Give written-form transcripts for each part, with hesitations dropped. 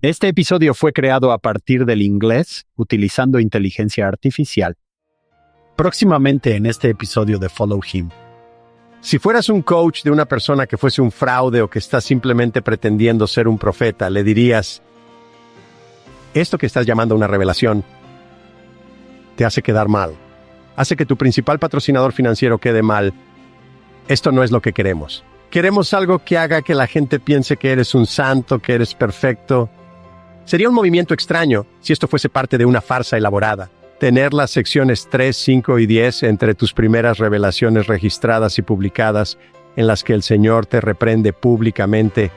Este episodio fue creado a partir del inglés utilizando inteligencia artificial. Próximamente en este episodio de Follow Him. Si fueras un coach de una persona que fuese un fraude o que está simplemente pretendiendo ser un profeta, le dirías: esto que estás llamando una revelación te hace quedar mal. Hace que tu principal patrocinador financiero quede mal. Esto no es lo que queremos. Queremos algo que haga que la gente piense que eres un santo, que eres perfecto. Sería un movimiento extraño si esto fuese parte de una farsa elaborada. Tener las secciones 3, 5 y 10 entre tus primeras revelaciones registradas y publicadas, en las que el Señor te reprende públicamente.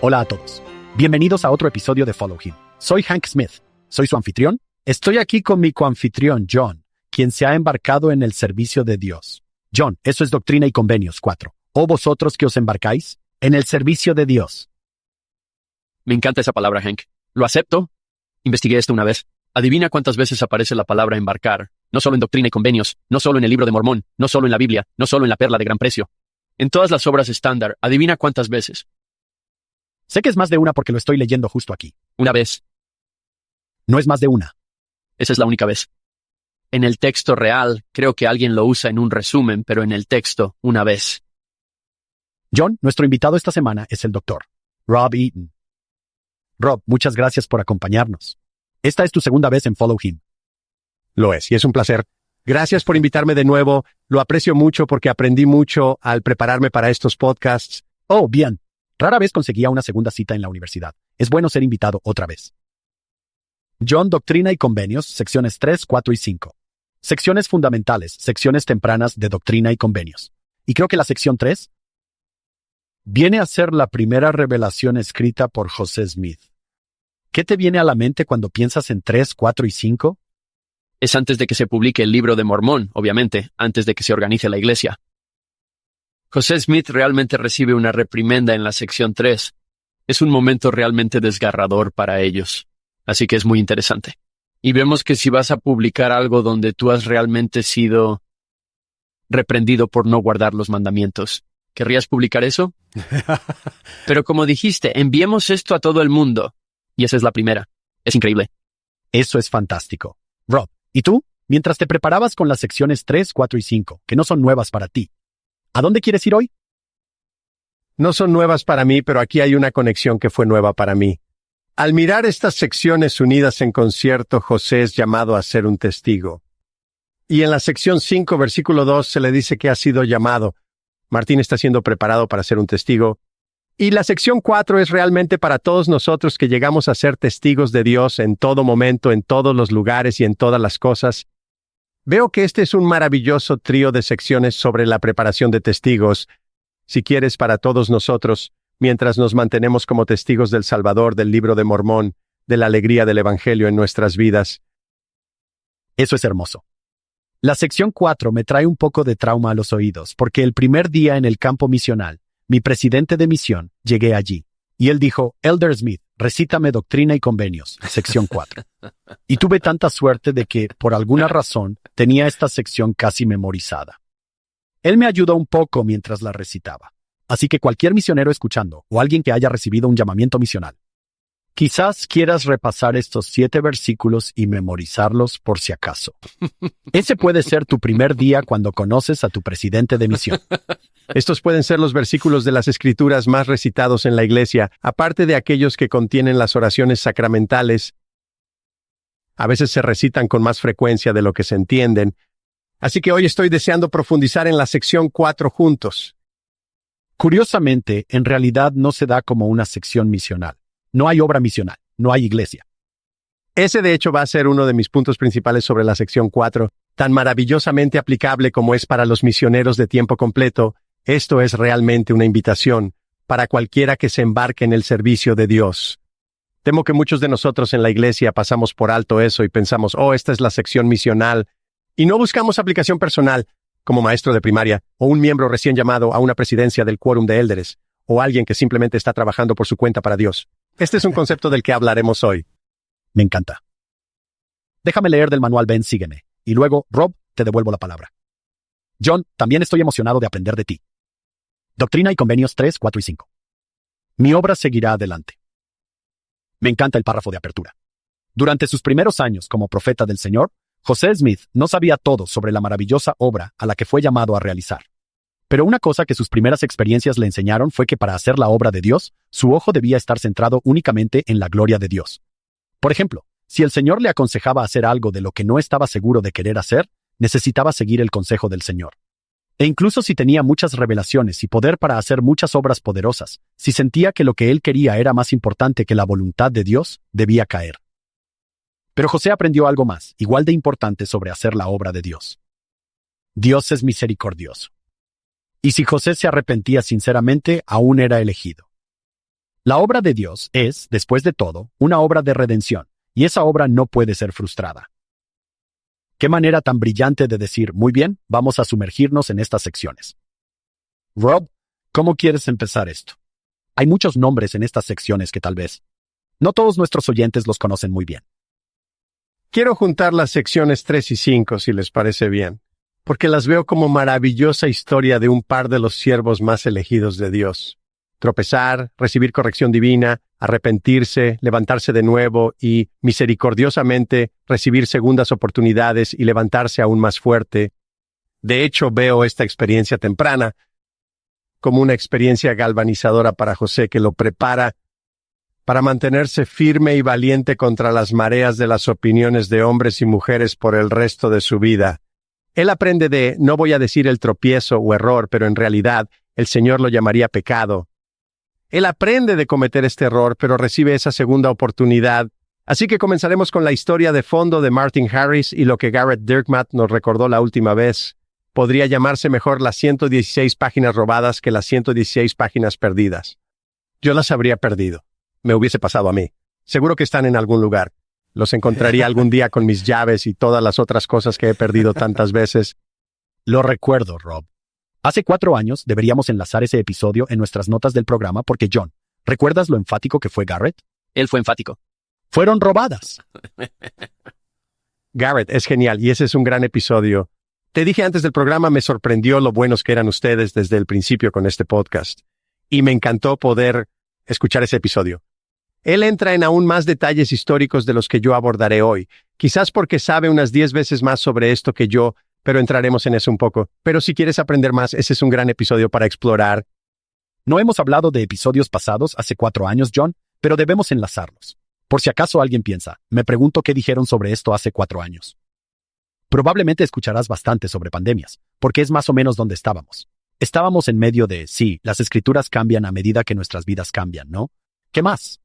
Hola a todos. Bienvenidos a otro episodio de Follow Him. Soy Hank Smith. Soy su anfitrión. Estoy aquí con mi coanfitrión, John, quien se ha embarcado en el servicio de Dios. John, eso es Doctrina y Convenios 4. ¿O vosotros que os embarcáis? En el servicio de Dios. Me encanta esa palabra, Hank. Lo acepto. Investigué esto una vez. Adivina cuántas veces aparece la palabra embarcar. No solo en Doctrina y Convenios, no solo en el Libro de Mormón, no solo en la Biblia, no solo en la Perla de Gran Precio. En todas las obras estándar, adivina cuántas veces. Sé que es más de una porque lo estoy leyendo justo aquí. Una vez. No es más de una. Esa es la única vez. En el texto real, creo que alguien lo usa en un resumen, pero en el texto, una vez. John, nuestro invitado esta semana es el Dr. Rob Eaton. Rob, muchas gracias por acompañarnos. Esta es tu segunda vez en Follow Him. Lo es, y es un placer. Gracias por invitarme de nuevo. Lo aprecio mucho porque aprendí mucho al prepararme para estos podcasts. Oh, bien. Rara vez conseguía una segunda cita en la universidad. Es bueno ser invitado otra vez. John, Doctrina y Convenios, secciones 3, 4 y 5. Secciones fundamentales, secciones tempranas de Doctrina y Convenios. Y creo que la sección 3 viene a ser la primera revelación escrita por José Smith. ¿Qué te viene a la mente cuando piensas en 3, 4 y 5? Es antes de que se publique el Libro de Mormón, obviamente, antes de que se organice la iglesia. José Smith realmente recibe una reprimenda en la sección 3. Es un momento realmente desgarrador para ellos. Así que es muy interesante. Y vemos que si vas a publicar algo donde tú has realmente sido reprendido por no guardar los mandamientos, ¿querrías publicar eso? Pero como dijiste, enviemos esto a todo el mundo. Y esa es la primera. Es increíble. Eso es fantástico. Rob, ¿y tú? Mientras te preparabas con las secciones 3, 4 y 5, que no son nuevas para ti, ¿a dónde quieres ir hoy? No son nuevas para mí, pero aquí hay una conexión que fue nueva para mí. Al mirar estas secciones unidas en concierto, José es llamado a ser un testigo. Y en la sección 5, versículo 2, se le dice que ha sido llamado. Martín está siendo preparado para ser un testigo. Y la sección 4 es realmente para todos nosotros que llegamos a ser testigos de Dios en todo momento, en todos los lugares y en todas las cosas. Veo que este es un maravilloso trío de secciones sobre la preparación de testigos, si quieres, para todos nosotros, mientras nos mantenemos como testigos del Salvador, del Libro de Mormón, de la alegría del Evangelio en nuestras vidas. Eso es hermoso. La sección 4 me trae un poco de trauma a los oídos, porque el primer día en el campo misional, mi presidente de misión, llegué allí, y él dijo: Elder Smith, recítame Doctrina y Convenios, sección 4. Y tuve tanta suerte de que, por alguna razón, tenía esta sección casi memorizada. Él me ayudó un poco mientras la recitaba. Así que cualquier misionero escuchando, o alguien que haya recibido un llamamiento misional, quizás quieras repasar estos 7 versículos y memorizarlos por si acaso. Ese puede ser tu primer día cuando conoces a tu presidente de misión. Estos pueden ser los versículos de las Escrituras más recitados en la iglesia, aparte de aquellos que contienen las oraciones sacramentales. A veces se recitan con más frecuencia de lo que se entienden. Así que hoy estoy deseando profundizar en la sección 4 juntos. Curiosamente, en realidad no se da como una sección misional. No hay obra misional, no hay iglesia. Ese de hecho va a ser uno de mis puntos principales sobre la sección 4, tan maravillosamente aplicable como es para los misioneros de tiempo completo. Esto es realmente una invitación para cualquiera que se embarque en el servicio de Dios. Temo que muchos de nosotros en la iglesia pasamos por alto eso y pensamos: oh, esta es la sección misional, y no buscamos aplicación personal, como maestro de primaria, o un miembro recién llamado a una presidencia del quórum de élderes, o alguien que simplemente está trabajando por su cuenta para Dios. Este es un concepto del que hablaremos hoy. Me encanta. Déjame leer del manual Ven, sígueme, y luego, Rob, te devuelvo la palabra. John, también estoy emocionado de aprender de ti. Doctrina y Convenios 3, 4 y 5. Mi obra seguirá adelante. Me encanta el párrafo de apertura. Durante sus primeros años como profeta del Señor, José Smith no sabía todo sobre la maravillosa obra a la que fue llamado a realizar. Pero una cosa que sus primeras experiencias le enseñaron fue que para hacer la obra de Dios, su ojo debía estar centrado únicamente en la gloria de Dios. Por ejemplo, si el Señor le aconsejaba hacer algo de lo que no estaba seguro de querer hacer, necesitaba seguir el consejo del Señor. E incluso si tenía muchas revelaciones y poder para hacer muchas obras poderosas, si sentía que lo que él quería era más importante que la voluntad de Dios, debía caer. Pero José aprendió algo más, igual de importante sobre hacer la obra de Dios. Dios es misericordioso. Y si José se arrepentía sinceramente, aún era elegido. La obra de Dios es, después de todo, una obra de redención, y esa obra no puede ser frustrada. Qué manera tan brillante de decir, muy bien, vamos a sumergirnos en estas secciones. Rob, ¿cómo quieres empezar esto? Hay muchos nombres en estas secciones que tal vez no todos nuestros oyentes los conocen muy bien. Quiero juntar las secciones 3 y 5, si les parece bien, porque las veo como maravillosa historia de un par de los siervos más elegidos de Dios. Tropezar, recibir corrección divina, arrepentirse, levantarse de nuevo y, misericordiosamente, recibir segundas oportunidades y levantarse aún más fuerte. De hecho, veo esta experiencia temprana como una experiencia galvanizadora para José que lo prepara para mantenerse firme y valiente contra las mareas de las opiniones de hombres y mujeres por el resto de su vida. Él aprende de, no voy a decir el tropiezo o error, pero en realidad el Señor lo llamaría pecado. Él aprende de cometer este error, pero recibe esa segunda oportunidad. Así que comenzaremos con la historia de fondo de Martin Harris y lo que Garrett Dirkmatt nos recordó la última vez. Podría llamarse mejor las 116 páginas robadas que las 116 páginas perdidas. Yo las habría perdido. Me hubiese pasado a mí. Seguro que están en algún lugar. Los encontraría algún día con mis llaves y todas las otras cosas que he perdido tantas veces. Lo recuerdo, Rob. Hace 4 años deberíamos enlazar ese episodio en nuestras notas del programa porque John, ¿recuerdas lo enfático que fue Garrett? Él fue enfático. Fueron robadas. Garrett es genial y ese es un gran episodio. Te dije antes del programa, me sorprendió lo buenos que eran ustedes desde el principio con este podcast. Y me encantó poder escuchar ese episodio. Él entra en aún más detalles históricos de los que yo abordaré hoy, quizás porque sabe unas 10 veces más sobre esto que yo, pero entraremos en eso un poco. Pero si quieres aprender más, ese es un gran episodio para explorar. No hemos hablado de episodios pasados hace 4 años, John, pero debemos enlazarlos. Por si acaso alguien piensa, me pregunto qué dijeron sobre esto hace 4 años. Probablemente escucharás bastante sobre pandemias, porque es más o menos donde estábamos. Estábamos en medio de, sí, las escrituras cambian a medida que nuestras vidas cambian, ¿no? ¿Qué más?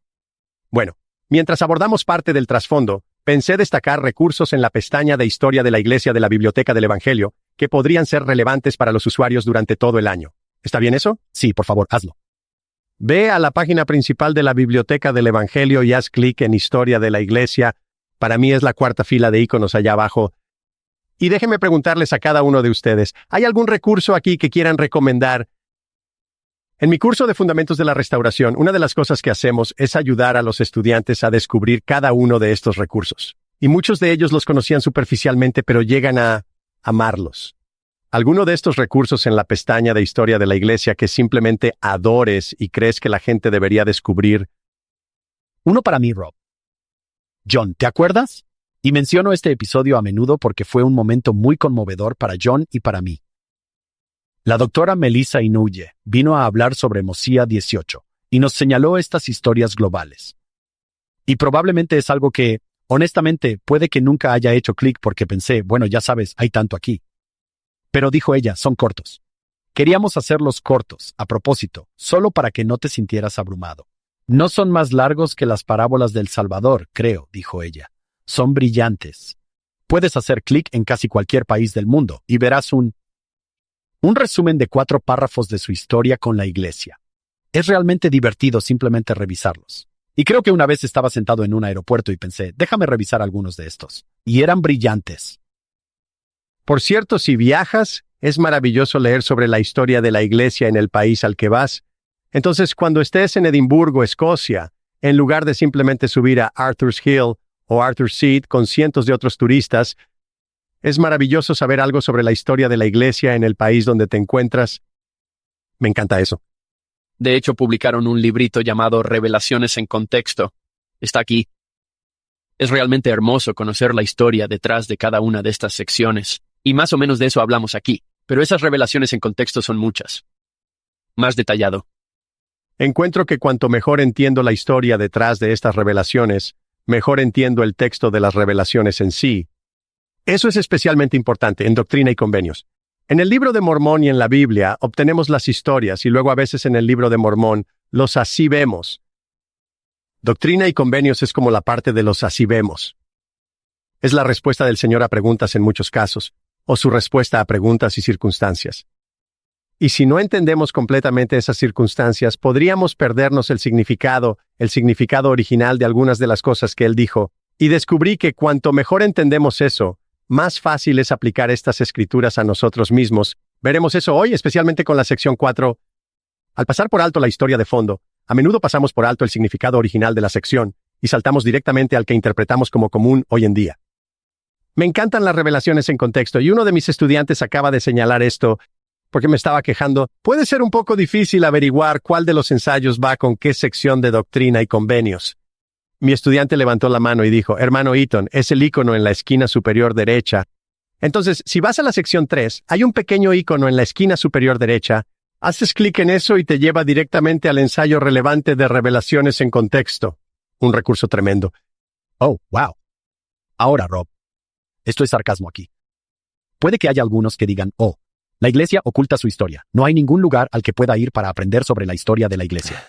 Bueno, mientras abordamos parte del trasfondo, pensé destacar recursos en la pestaña de Historia de la Iglesia de la Biblioteca del Evangelio que podrían ser relevantes para los usuarios durante todo el año. ¿Está bien eso? Sí, por favor, hazlo. Ve a la página principal de la Biblioteca del Evangelio y haz clic en Historia de la Iglesia. Para mí es la 4ª fila de iconos allá abajo. Y déjenme preguntarles a cada uno de ustedes, ¿hay algún recurso aquí que quieran recomendar? En mi curso de Fundamentos de la Restauración, una de las cosas que hacemos es ayudar a los estudiantes a descubrir cada uno de estos recursos. Y muchos de ellos los conocían superficialmente, pero llegan a amarlos. ¿Alguno de estos recursos en la pestaña de Historia de la Iglesia que simplemente adores y crees que la gente debería descubrir? Uno para mí, Rob. John, ¿te acuerdas? Y menciono este episodio a menudo porque fue un momento muy conmovedor para John y para mí. La doctora Melissa Inouye vino a hablar sobre Mosía 18 y nos señaló estas historias globales. Y probablemente es algo que, honestamente, puede que nunca haya hecho clic porque pensé, bueno, ya sabes, hay tanto aquí. Pero dijo ella, son cortos. Queríamos hacerlos cortos, a propósito, solo para que no te sintieras abrumado. No son más largos que las parábolas del Salvador, creo, dijo ella. Son brillantes. Puedes hacer clic en casi cualquier país del mundo y verás un resumen de 4 párrafos de su historia con la iglesia. Es realmente divertido simplemente revisarlos. Y creo que una vez estaba sentado en un aeropuerto y pensé, déjame revisar algunos de estos. Y eran brillantes. Por cierto, si viajas, es maravilloso leer sobre la historia de la iglesia en el país al que vas. Entonces, cuando estés en Edimburgo, Escocia, en lugar de simplemente subir a Arthur's Hill o Arthur's Seat con cientos de otros turistas, es maravilloso saber algo sobre la historia de la iglesia en el país donde te encuentras. Me encanta eso. De hecho, publicaron un librito llamado Revelaciones en Contexto. Está aquí. Es realmente hermoso conocer la historia detrás de cada una de estas secciones. Y más o menos de eso hablamos aquí. Pero esas revelaciones en contexto son muchas. Más detallado. Encuentro que cuanto mejor entiendo la historia detrás de estas revelaciones, mejor entiendo el texto de las revelaciones en sí. Eso es especialmente importante en Doctrina y Convenios. En el libro de Mormón y en la Biblia obtenemos las historias y luego a veces en el libro de Mormón los así vemos. Doctrina y Convenios es como la parte de los así vemos. Es la respuesta del Señor a preguntas en muchos casos, o su respuesta a preguntas y circunstancias. Y si no entendemos completamente esas circunstancias, podríamos perdernos el significado original de algunas de las cosas que Él dijo, y descubrí que cuanto mejor entendemos eso, más fácil es aplicar estas escrituras a nosotros mismos. Veremos eso hoy, especialmente con la sección 4. Al pasar por alto la historia de fondo, a menudo pasamos por alto el significado original de la sección, y saltamos directamente al que interpretamos como común hoy en día. Me encantan las revelaciones en contexto, y uno de mis estudiantes acaba de señalar esto, porque me estaba quejando. Puede ser un poco difícil averiguar cuál de los ensayos va con qué sección de Doctrina y Convenios. Mi estudiante levantó la mano y dijo, hermano Eaton, es el icono en la esquina superior derecha. Entonces, si vas a la sección 3, hay un pequeño icono en la esquina superior derecha. Haces clic en eso y te lleva directamente al ensayo relevante de revelaciones en contexto. Un recurso tremendo. Oh, wow. Ahora, Rob. Esto es sarcasmo aquí. Puede que haya algunos que digan, oh, la iglesia oculta su historia. No hay ningún lugar al que pueda ir para aprender sobre la historia de la iglesia.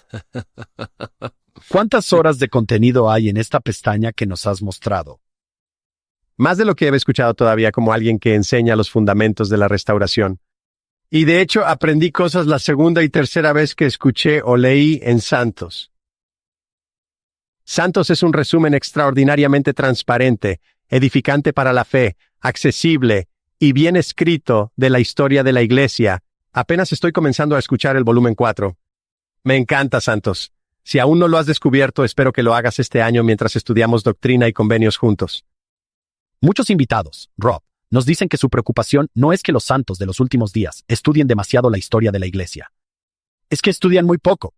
¿Cuántas horas de contenido hay en esta pestaña que nos has mostrado? Más de lo que he escuchado todavía como alguien que enseña los fundamentos de la restauración. Y de hecho aprendí cosas la segunda y tercera vez que escuché o leí en Santos. Santos es un resumen extraordinariamente transparente, edificante para la fe, accesible y bien escrito de la historia de la iglesia. Apenas estoy comenzando a escuchar el volumen 4. Me encanta, Santos. Si aún no lo has descubierto, espero que lo hagas este año mientras estudiamos Doctrina y Convenios juntos. Muchos invitados, Rob, nos dicen que su preocupación no es que los santos de los últimos días estudien demasiado la historia de la iglesia. Es que estudian muy poco.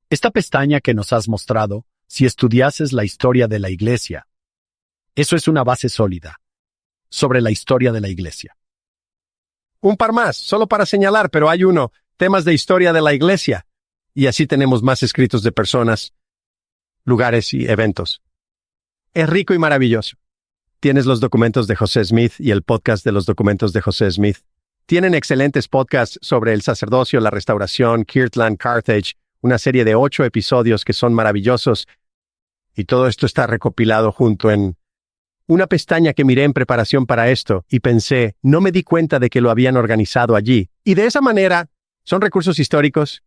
Esta pestaña que nos has mostrado, si estudiases la historia de la iglesia, eso es una base sólida sobre la historia de la iglesia. Un par más, solo para señalar, pero hay uno, temas de historia de la iglesia. Y así tenemos más escritos de personas, lugares y eventos. Es rico y maravilloso. Tienes los documentos de José Smith y el podcast de los documentos de José Smith. Tienen excelentes podcasts sobre el sacerdocio, la restauración, Kirtland, Carthage, una serie de 8 episodios que son maravillosos. Y todo esto está recopilado junto en una pestaña que miré en preparación para esto y pensé, no me di cuenta de que lo habían organizado allí. Y de esa manera, son recursos históricos.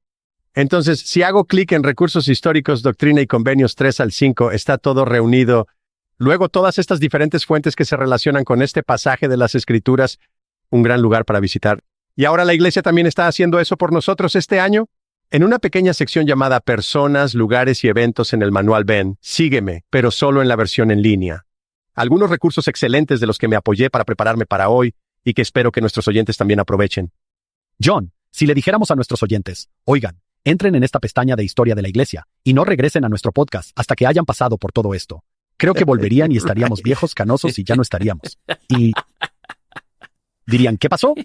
Entonces, si hago clic en recursos históricos, Doctrina y Convenios 3 al 5, está todo reunido. Luego, todas estas diferentes fuentes que se relacionan con este pasaje de las Escrituras, un gran lugar para visitar. Y ahora la iglesia también está haciendo eso por nosotros este año. En una pequeña sección llamada Personas, Lugares y Eventos en el manual ven, sígueme, pero solo en la versión en línea. Algunos recursos excelentes de los que me apoyé para prepararme para hoy y que espero que nuestros oyentes también aprovechen. John, si le dijéramos a nuestros oyentes, oigan, entren en esta pestaña de historia de la iglesia y no regresen a nuestro podcast hasta que hayan pasado por todo esto, creo que volverían y estaríamos viejos, canosos y ya no estaríamos. Y dirían, ¿qué pasó?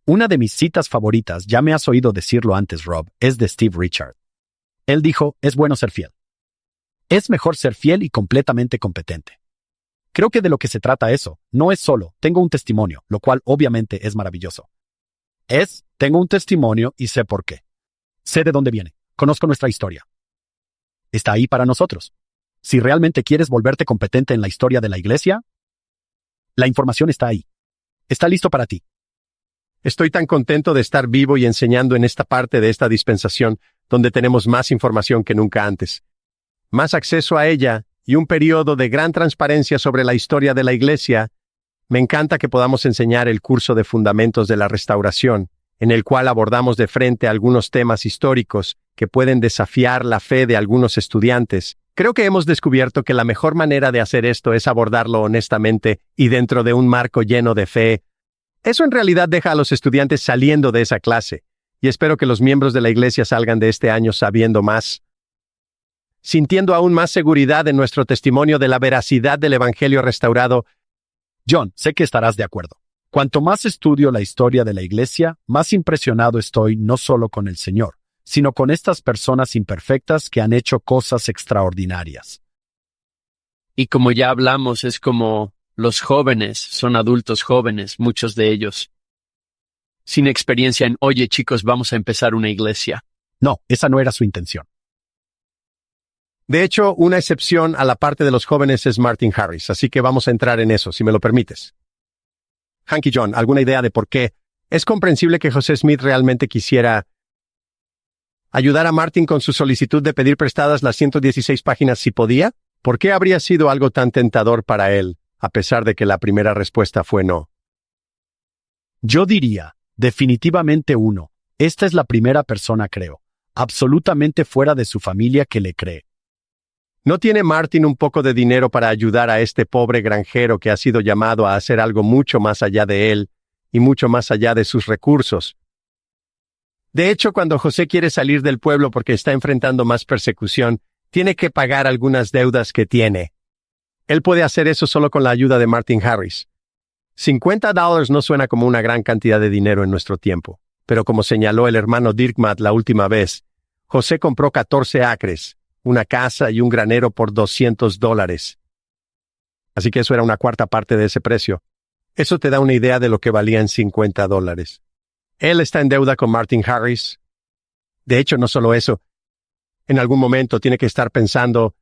Una de mis citas favoritas, ya me has oído decirlo antes, Rob, es de Steve Richard. Él dijo, es bueno ser fiel. Es mejor ser fiel y completamente competente. Creo que de lo que se trata eso, no es solo, tengo un testimonio, lo cual obviamente es maravilloso. Tengo un testimonio y sé por qué. Sé de dónde viene, conozco nuestra historia. Está ahí para nosotros. Si realmente quieres volverte competente en la historia de la iglesia, la información está ahí. Está listo para ti. Estoy tan contento de estar vivo y enseñando en esta parte de esta dispensación, donde tenemos más información que nunca antes. Más acceso a ella y un periodo de gran transparencia sobre la historia de la iglesia. Me encanta que podamos enseñar el curso de Fundamentos de la Restauración, en el cual abordamos de frente algunos temas históricos que pueden desafiar la fe de algunos estudiantes. Creo que hemos descubierto que la mejor manera de hacer esto es abordarlo honestamente y dentro de un marco lleno de fe. Eso en realidad deja a los estudiantes saliendo de esa clase, y espero que los miembros de la iglesia salgan de este año sabiendo más, sintiendo aún más seguridad en nuestro testimonio de la veracidad del Evangelio restaurado. John, sé que estarás de acuerdo. Cuanto más estudio la historia de la iglesia, más impresionado estoy no solo con el Señor, sino con estas personas imperfectas que han hecho cosas extraordinarias. Y como ya hablamos, es como los jóvenes, son adultos jóvenes, muchos de ellos, sin experiencia en, oye chicos, vamos a empezar una iglesia. No, esa no era su intención. De hecho, una excepción a la parte de los jóvenes es Martin Harris, así que vamos a entrar en eso, si me lo permites. Hanky John, ¿alguna idea de por qué? Es comprensible que José Smith realmente quisiera ayudar a Martin con su solicitud de pedir prestadas las 116 páginas si podía. ¿Por qué habría sido algo tan tentador para él, a pesar de que la primera respuesta fue no? Yo diría, definitivamente uno. Esta es la primera persona, creo, absolutamente fuera de su familia que le cree. ¿No tiene Martin un poco de dinero para ayudar a este pobre granjero que ha sido llamado a hacer algo mucho más allá de él y mucho más allá de sus recursos? De hecho, cuando José quiere salir del pueblo porque está enfrentando más persecución, tiene que pagar algunas deudas que tiene. Él puede hacer eso solo con la ayuda de Martin Harris. $50 no suena como una gran cantidad de dinero en nuestro tiempo, pero como señaló el hermano Dirkmatt la última vez, José compró 14 acres, una casa y un granero por $200. Así que eso era una cuarta parte de ese precio. Eso te da una idea de lo que valían $50. Él está en deuda con Martin Harris. De hecho, no solo eso. En algún momento tiene que estar pensando,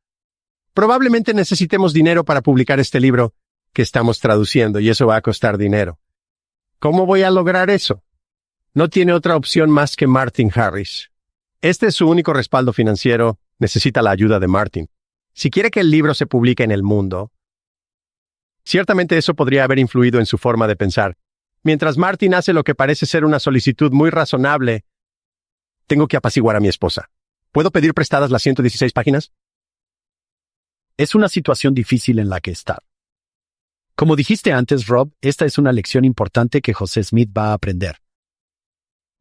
probablemente necesitemos dinero para publicar este libro que estamos traduciendo y eso va a costar dinero. ¿Cómo voy a lograr eso? No tiene otra opción más que Martin Harris. Este es su único respaldo financiero. Necesita la ayuda de Martin. Si quiere que el libro se publique en el mundo, ciertamente eso podría haber influido en su forma de pensar. Mientras Martin hace lo que parece ser una solicitud muy razonable, tengo que apaciguar a mi esposa. ¿Puedo pedir prestadas las 116 páginas? Es una situación difícil en la que estar. Como dijiste antes, Rob, esta es una lección importante que José Smith va a aprender.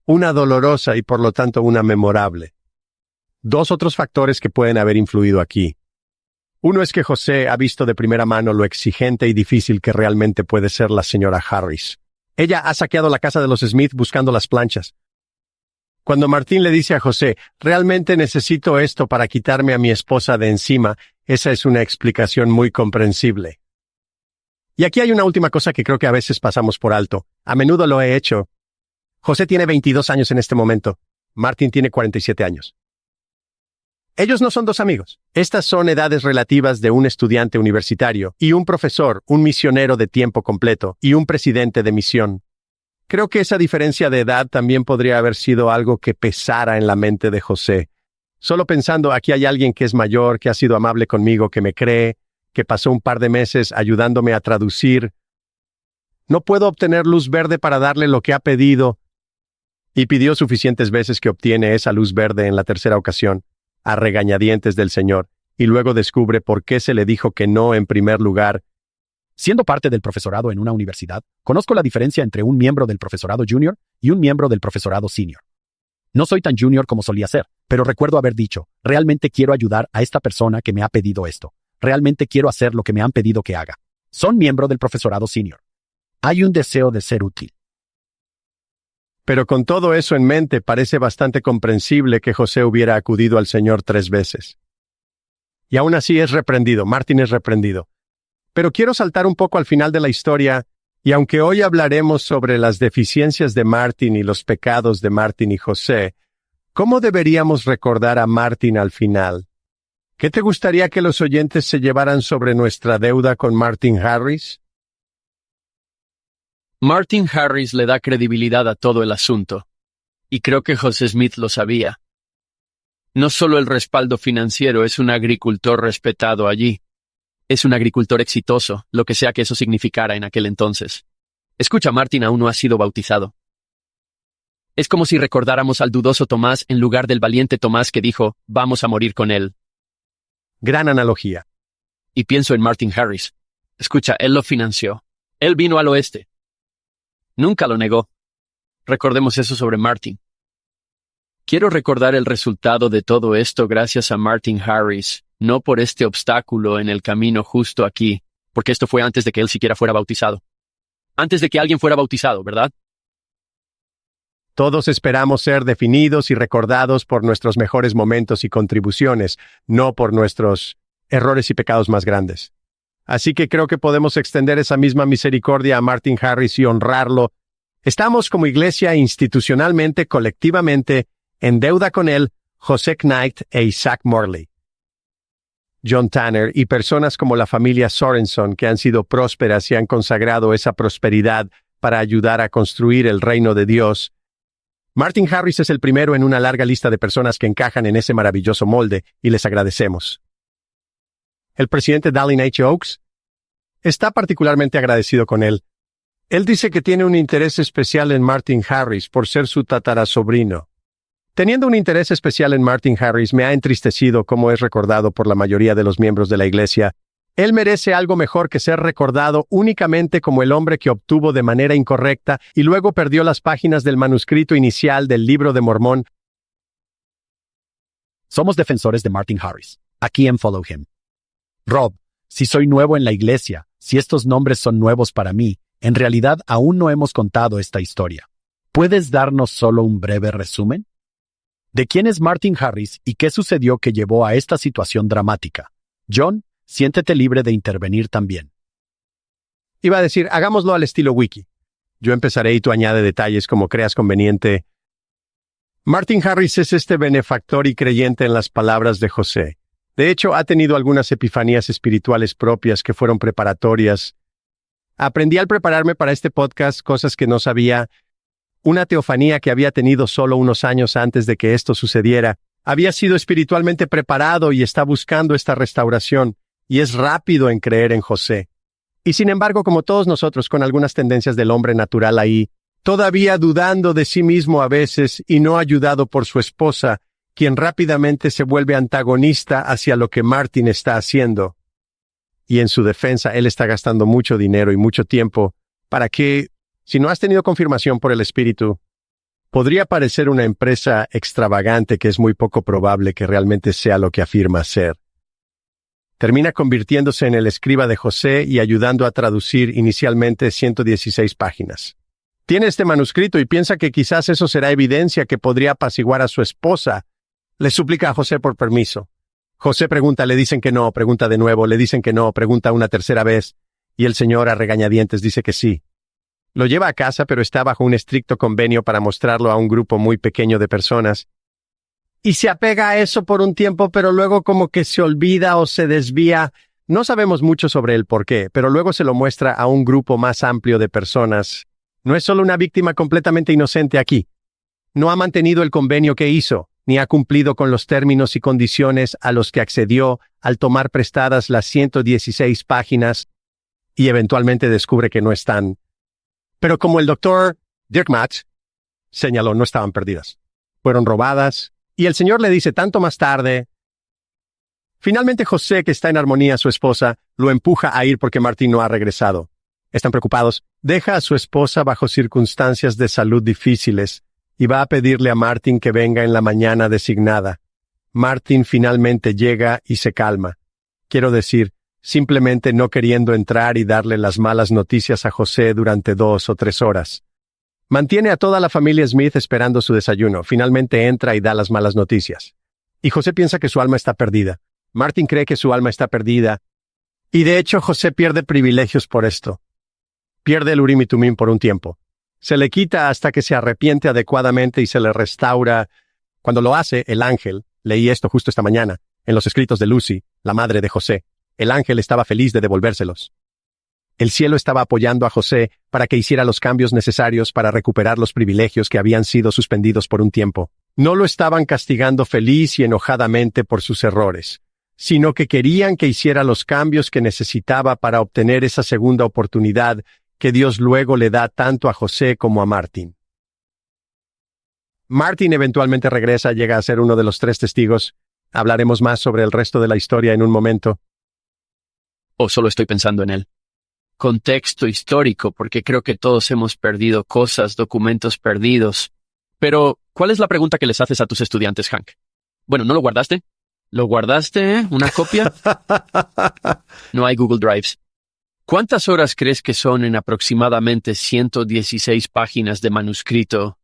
Una dolorosa y por lo tanto una memorable. Dos otros factores que pueden haber influido aquí. Uno es que José ha visto de primera mano lo exigente y difícil que realmente puede ser la señora Harris. Ella ha saqueado la casa de los Smith buscando las planchas. Cuando Martín le dice a José, realmente necesito esto para quitarme a mi esposa de encima, esa es una explicación muy comprensible. Y aquí hay una última cosa que creo que a veces pasamos por alto. A menudo lo he hecho. José tiene 22 años en este momento. Martín tiene 47 años. Ellos no son dos amigos. Estas son edades relativas de un estudiante universitario y un profesor, un misionero de tiempo completo y un presidente de misión. Creo que esa diferencia de edad también podría haber sido algo que pesara en la mente de José. Solo pensando, aquí hay alguien que es mayor, que ha sido amable conmigo, que me cree, que pasó un par de meses ayudándome a traducir. No puedo obtener luz verde para darle lo que ha pedido. Y pidió suficientes veces que obtiene esa luz verde en la tercera ocasión, a regañadientes del Señor, y luego descubre por qué se le dijo que no en primer lugar. Siendo parte del profesorado en una universidad, conozco la diferencia entre un miembro del profesorado junior y un miembro del profesorado senior. No soy tan junior como solía ser, pero recuerdo haber dicho, realmente quiero ayudar a esta persona que me ha pedido esto. Realmente quiero hacer lo que me han pedido que haga. Son miembro del profesorado senior. Hay un deseo de ser útil. Pero con todo eso en mente, parece bastante comprensible que José hubiera acudido al Señor 3 veces. Y aún así es reprendido, Martín es reprendido. Pero quiero saltar un poco al final de la historia, y aunque hoy hablaremos sobre las deficiencias de Martín y los pecados de Martín y José, ¿cómo deberíamos recordar a Martín al final? ¿Qué te gustaría que los oyentes se llevaran sobre nuestra deuda con Martin Harris? Martin Harris le da credibilidad a todo el asunto, y creo que José Smith lo sabía. No solo el respaldo financiero, es un agricultor respetado allí. Es un agricultor exitoso, lo que sea que eso significara en aquel entonces. Escucha, Martin aún no ha sido bautizado. Es como si recordáramos al dudoso Tomás en lugar del valiente Tomás que dijo, vamos a morir con él. Gran analogía. Y pienso en Martin Harris. Escucha, él lo financió. Él vino al oeste. Nunca lo negó. Recordemos eso sobre Martin. Quiero recordar el resultado de todo esto gracias a Martin Harris, no por este obstáculo en el camino justo aquí, porque esto fue antes de que él siquiera fuera bautizado. Antes de que alguien fuera bautizado, ¿verdad? Todos esperamos ser definidos y recordados por nuestros mejores momentos y contribuciones, no por nuestros errores y pecados más grandes. Así que creo que podemos extender esa misma misericordia a Martin Harris y honrarlo. Estamos como iglesia institucionalmente, colectivamente, en deuda con él, José Knight e Isaac Morley, John Tanner y personas como la familia Sorenson que han sido prósperas y han consagrado esa prosperidad para ayudar a construir el reino de Dios. Martin Harris es el primero en una larga lista de personas que encajan en ese maravilloso molde y les agradecemos. El presidente Dallin H. Oaks está particularmente agradecido con él. Él dice que tiene un interés especial en Martin Harris por ser su tatarasobrino. Teniendo un interés especial en Martin Harris me ha entristecido como es recordado por la mayoría de los miembros de la iglesia. Él merece algo mejor que ser recordado únicamente como el hombre que obtuvo de manera incorrecta y luego perdió las páginas del manuscrito inicial del Libro de Mormón. Somos defensores de Martin Harris, aquí en Follow Him. Rob, si soy nuevo en la iglesia, si estos nombres son nuevos para mí, en realidad aún no hemos contado esta historia. ¿Puedes darnos solo un breve resumen? ¿De quién es Martin Harris y qué sucedió que llevó a esta situación dramática? John, siéntete libre de intervenir también. Iba a decir, hagámoslo al estilo wiki. Yo empezaré y tú añade detalles como creas conveniente. Martin Harris es este benefactor y creyente en las palabras de José. De hecho, ha tenido algunas epifanías espirituales propias que fueron preparatorias. Aprendí al prepararme para este podcast cosas que no sabía. Una teofanía que había tenido solo unos años antes de que esto sucediera. Había sido espiritualmente preparado y está buscando esta restauración, y es rápido en creer en José. Y sin embargo, como todos nosotros con algunas tendencias del hombre natural ahí, todavía dudando de sí mismo a veces y no ayudado por su esposa, quien rápidamente se vuelve antagonista hacia lo que Martin está haciendo. Y en su defensa, él está gastando mucho dinero y mucho tiempo para que, si no has tenido confirmación por el Espíritu, podría parecer una empresa extravagante que es muy poco probable que realmente sea lo que afirma ser. Termina convirtiéndose en el escriba de José y ayudando a traducir inicialmente 116 páginas. Tiene este manuscrito y piensa que quizás eso será evidencia que podría apaciguar a su esposa. Le suplica a José por permiso. José pregunta, le dicen que no, pregunta de nuevo, le dicen que no, pregunta una tercera vez, y el señor a regañadientes dice que sí. Lo lleva a casa, pero está bajo un estricto convenio para mostrarlo a un grupo muy pequeño de personas. Y se apega a eso por un tiempo, pero luego como que se olvida o se desvía. No sabemos mucho sobre el por qué, pero luego se lo muestra a un grupo más amplio de personas. No es solo una víctima completamente inocente aquí. No ha mantenido el convenio que hizo, ni ha cumplido con los términos y condiciones a los que accedió al tomar prestadas las 116 páginas, y eventualmente descubre que no están. Pero como el doctor Dirk Matz señaló, no estaban perdidas. Fueron robadas, y el Señor le dice tanto más tarde. Finalmente José, que está en armonía su esposa, lo empuja a ir porque Martín no ha regresado. Están preocupados. Deja a su esposa bajo circunstancias de salud difíciles y va a pedirle a Martín que venga en la mañana designada. Martín finalmente llega y se calma. Quiero decir, simplemente no queriendo entrar y darle las malas noticias a José durante 2 o 3 horas. Mantiene a toda la familia Smith esperando su desayuno. Finalmente entra y da las malas noticias. Y José piensa que su alma está perdida. Martín cree que su alma está perdida. Y de hecho José pierde privilegios por esto. Pierde el Urim y Tumim por un tiempo. Se le quita hasta que se arrepiente adecuadamente y se le restaura. Cuando lo hace, el ángel, leí esto justo esta mañana, en los escritos de Lucy, la madre de José, el ángel estaba feliz de devolvérselos. El cielo estaba apoyando a José para que hiciera los cambios necesarios para recuperar los privilegios que habían sido suspendidos por un tiempo. No lo estaban castigando feliz y enojadamente por sus errores, sino que querían que hiciera los cambios que necesitaba para obtener esa segunda oportunidad que Dios luego le da tanto a José como a Martín. Martín eventualmente regresa, llega a ser uno de los 3 testigos. Hablaremos más sobre el resto de la historia en un momento. O solo estoy pensando en él. Contexto histórico, porque creo que todos hemos perdido cosas, documentos perdidos. Pero ¿Cuál es la pregunta que les haces a tus estudiantes, Hank? Bueno, ¿no lo guardaste? ¿Lo guardaste? ¿Una copia? No hay Google Drives. ¿Cuántas horas crees que son en aproximadamente 116 páginas de manuscrito?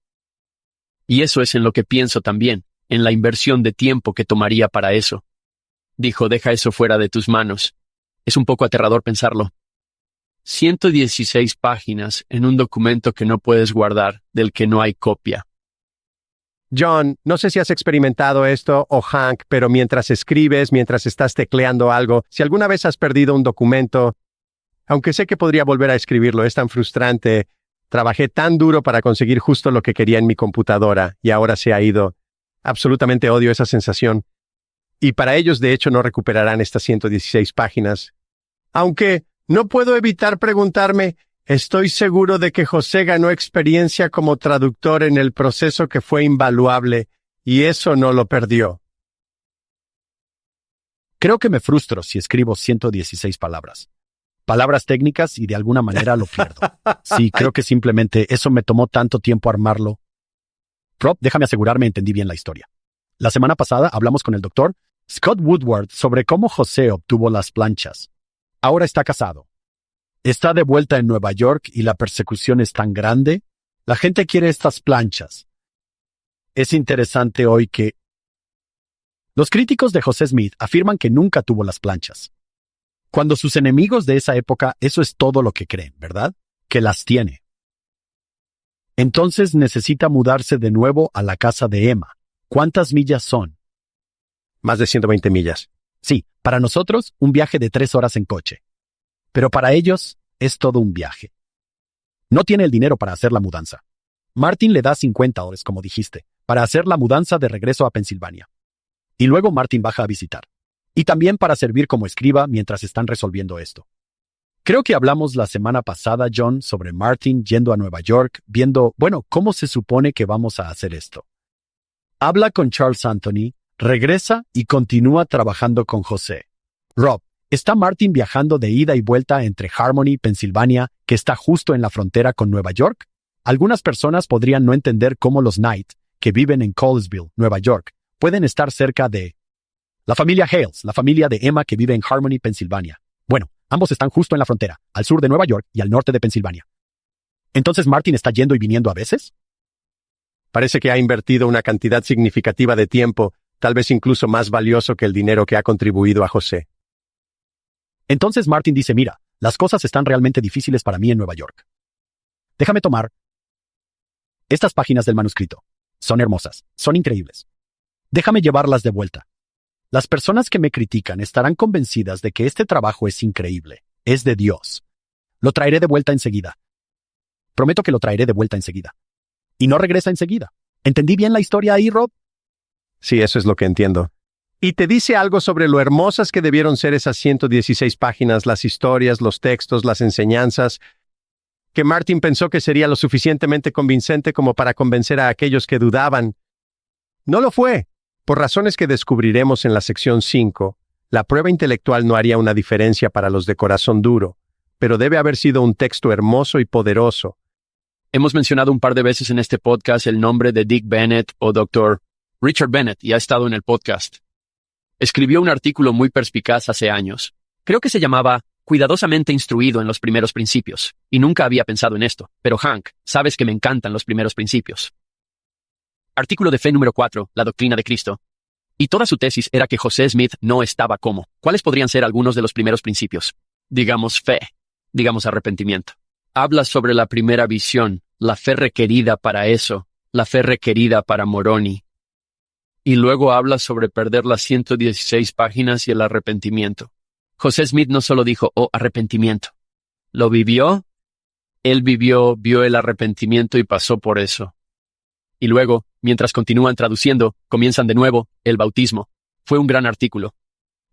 Y eso es en lo que pienso también, en la inversión de tiempo que tomaría para eso. Dijo, deja eso fuera de tus manos. Es un poco aterrador pensarlo. 116 páginas en un documento que no puedes guardar, del que no hay copia. John, no sé si has experimentado esto o Hank, pero mientras escribes, mientras estás tecleando algo, si alguna vez has perdido un documento, aunque sé que podría volver a escribirlo, es tan frustrante. Trabajé tan duro para conseguir justo lo que quería en mi computadora y ahora se ha ido. Absolutamente odio esa sensación. Y para ellos, de hecho, no recuperarán estas 116 páginas. Aunque no puedo evitar preguntarme, estoy seguro de que José ganó experiencia como traductor en el proceso que fue invaluable, y eso no lo perdió. Creo que me frustro si escribo 116 palabras. Palabras técnicas y de alguna manera lo pierdo. Sí, creo que simplemente eso me tomó tanto tiempo armarlo. Rob, déjame asegurarme entendí bien la historia. La semana pasada hablamos con el doctor Scott Woodward sobre cómo José obtuvo las planchas. Ahora está casado. Está de vuelta en Nueva York y la persecución es tan grande. La gente quiere estas planchas. Es interesante hoy que los críticos de José Smith afirman que nunca tuvo las planchas. Cuando sus enemigos de esa época, eso es todo lo que creen, ¿verdad? Que las tiene. Entonces necesita mudarse de nuevo a la casa de Emma. ¿Cuántas millas son? Más de 120 millas. Sí, para nosotros, un viaje de 3 horas en coche. Pero para ellos, es todo un viaje. No tiene el dinero para hacer la mudanza. Martin le da $50, como dijiste, para hacer la mudanza de regreso a Pensilvania. Y luego Martin baja a visitar. Y también para servir como escriba mientras están resolviendo esto. Creo que hablamos la semana pasada, John, sobre Martin yendo a Nueva York, viendo, cómo se supone que vamos a hacer esto. Habla con Charles Anthony, regresa y continúa trabajando con José. Rob, ¿está Martin viajando de ida y vuelta entre Harmony, Pensilvania, que está justo en la frontera con Nueva York? Algunas personas podrían no entender cómo los Knight, que viven en Colesville, Nueva York, pueden estar cerca de la familia Hales, la familia de Emma que vive en Harmony, Pensilvania. Ambos están justo en la frontera, al sur de Nueva York y al norte de Pensilvania. ¿Entonces Martin está yendo y viniendo a veces? Parece que ha invertido una cantidad significativa de tiempo, tal vez incluso más valioso que el dinero que ha contribuido a José. Entonces Martin dice, mira, las cosas están realmente difíciles para mí en Nueva York. Déjame tomar estas páginas del manuscrito. Son hermosas, son increíbles. Déjame llevarlas de vuelta. Las personas que me critican estarán convencidas de que este trabajo es increíble, es de Dios. Lo traeré de vuelta enseguida. Prometo que lo traeré de vuelta enseguida. Y no regresa enseguida. ¿Entendí bien la historia ahí, Rob? Sí, eso es lo que entiendo. ¿Y te dice algo sobre lo hermosas que debieron ser esas 116 páginas, las historias, los textos, las enseñanzas, que Martin pensó que sería lo suficientemente convincente como para convencer a aquellos que dudaban? No lo fue. Por razones que descubriremos en la sección 5, la prueba intelectual no haría una diferencia para los de corazón duro, pero debe haber sido un texto hermoso y poderoso. Hemos mencionado un par de veces en este podcast el nombre de Dick Bennett o Dr. Richard Bennett y ha estado en el podcast. Escribió un artículo muy perspicaz hace años. Creo que se llamaba Cuidadosamente instruido en los primeros principios, y nunca había pensado en esto, pero Hank, sabes que me encantan los primeros principios. Artículo de fe número 4, la doctrina de Cristo. Y toda su tesis era que José Smith no estaba como. ¿Cuáles podrían ser algunos de los primeros principios? Digamos fe, digamos arrepentimiento. Habla sobre la primera visión, la fe requerida para eso, la fe requerida para Moroni. Y luego habla sobre perder las 116 páginas y el arrepentimiento. José Smith no solo dijo, arrepentimiento. ¿Lo vivió? Él vio el arrepentimiento y pasó por eso. Y luego, mientras continúan traduciendo, comienzan de nuevo, el bautismo. Fue un gran artículo.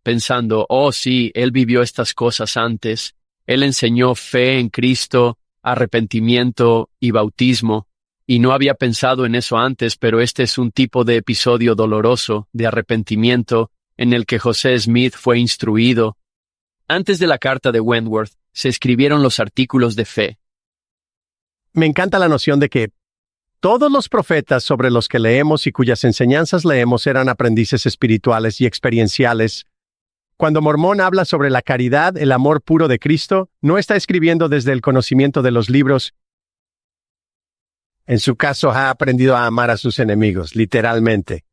Pensando, sí, él vivió estas cosas antes. Él enseñó fe en Cristo, arrepentimiento y bautismo. Y no había pensado en eso antes, pero este es un tipo de episodio doloroso de arrepentimiento en el que José Smith fue instruido. Antes de la carta de Wentworth, se escribieron los artículos de fe. Me encanta la noción de que Todos los profetas sobre los que leemos y cuyas enseñanzas leemos eran aprendices espirituales y experienciales. Cuando Mormón habla sobre la caridad, el amor puro de Cristo, no está escribiendo desde el conocimiento de los libros. En su caso, ha aprendido a amar a sus enemigos, literalmente.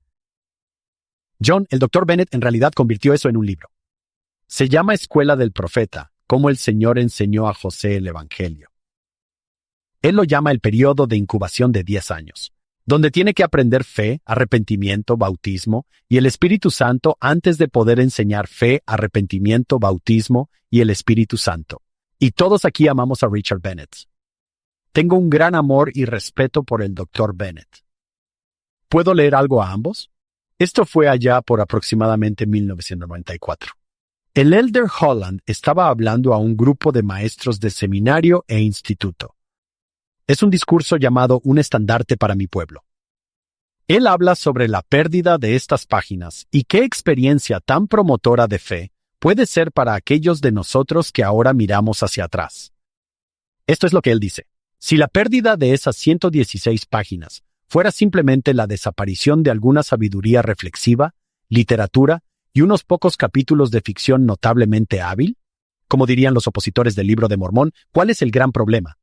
John, el Dr. Bennett en realidad convirtió eso en un libro. Se llama Escuela del Profeta, cómo el Señor enseñó a José el Evangelio. Él lo llama el periodo de incubación de 10 años, donde tiene que aprender fe, arrepentimiento, bautismo y el Espíritu Santo antes de poder enseñar fe, arrepentimiento, bautismo y el Espíritu Santo. Y todos aquí amamos a Richard Bennett. Tengo un gran amor y respeto por el Dr. Bennett. ¿Puedo leer algo a ambos? Esto fue allá por aproximadamente 1994. El Elder Holland estaba hablando a un grupo de maestros de seminario e instituto. Es un discurso llamado Un estandarte para mi pueblo. Él habla sobre la pérdida de estas páginas y qué experiencia tan promotora de fe puede ser para aquellos de nosotros que ahora miramos hacia atrás. Esto es lo que él dice. Si la pérdida de esas 116 páginas fuera simplemente la desaparición de alguna sabiduría reflexiva, literatura y unos pocos capítulos de ficción notablemente hábil, como dirían los opositores del Libro de Mormón, ¿cuál es el gran problema?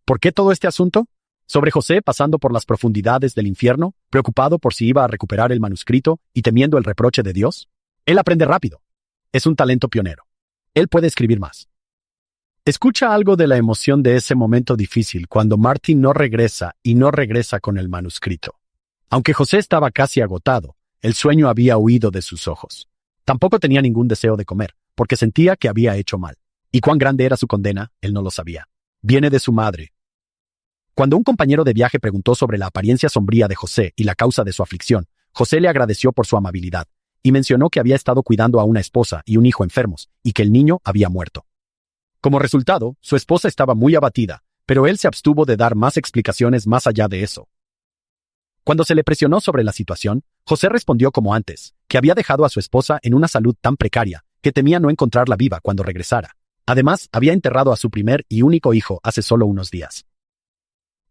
¿Por qué todo este asunto? Sobre José pasando por las profundidades del infierno, preocupado por si iba a recuperar el manuscrito y temiendo el reproche de Dios. Él aprende rápido. Es un talento pionero. Él puede escribir más. Escucha algo de la emoción de ese momento difícil cuando Martin no regresa y no regresa con el manuscrito. Aunque José estaba casi agotado, el sueño había huido de sus ojos. Tampoco tenía ningún deseo de comer, porque sentía que había hecho mal. Y cuán grande era su condena, él no lo sabía. Viene de su madre. Cuando un compañero de viaje preguntó sobre la apariencia sombría de José y la causa de su aflicción, José le agradeció por su amabilidad y mencionó que había estado cuidando a una esposa y un hijo enfermos y que el niño había muerto. Como resultado, su esposa estaba muy abatida, pero él se abstuvo de dar más explicaciones más allá de eso. Cuando se le presionó sobre la situación, José respondió como antes, que había dejado a su esposa en una salud tan precaria que temía no encontrarla viva cuando regresara. Además, había enterrado a su primer y único hijo hace solo unos días.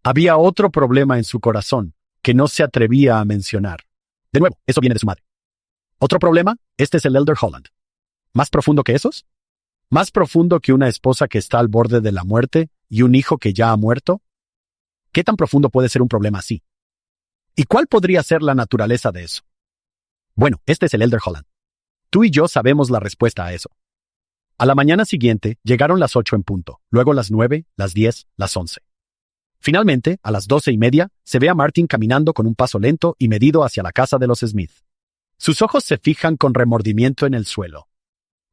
Había otro problema en su corazón que no se atrevía a mencionar. De nuevo, eso viene de su madre. ¿Otro problema? Este es el Elder Holland. ¿Más profundo que esos? ¿Más profundo que una esposa que está al borde de la muerte y un hijo que ya ha muerto? ¿Qué tan profundo puede ser un problema así? ¿Y cuál podría ser la naturaleza de eso? Bueno, este es el Elder Holland. Tú y yo sabemos la respuesta a eso. A la mañana siguiente llegaron las 8 en punto, luego las 9, las 10, las 11. Finalmente, a las 12:30, se ve a Martin caminando con un paso lento y medido hacia la casa de los Smith. Sus ojos se fijan con remordimiento en el suelo.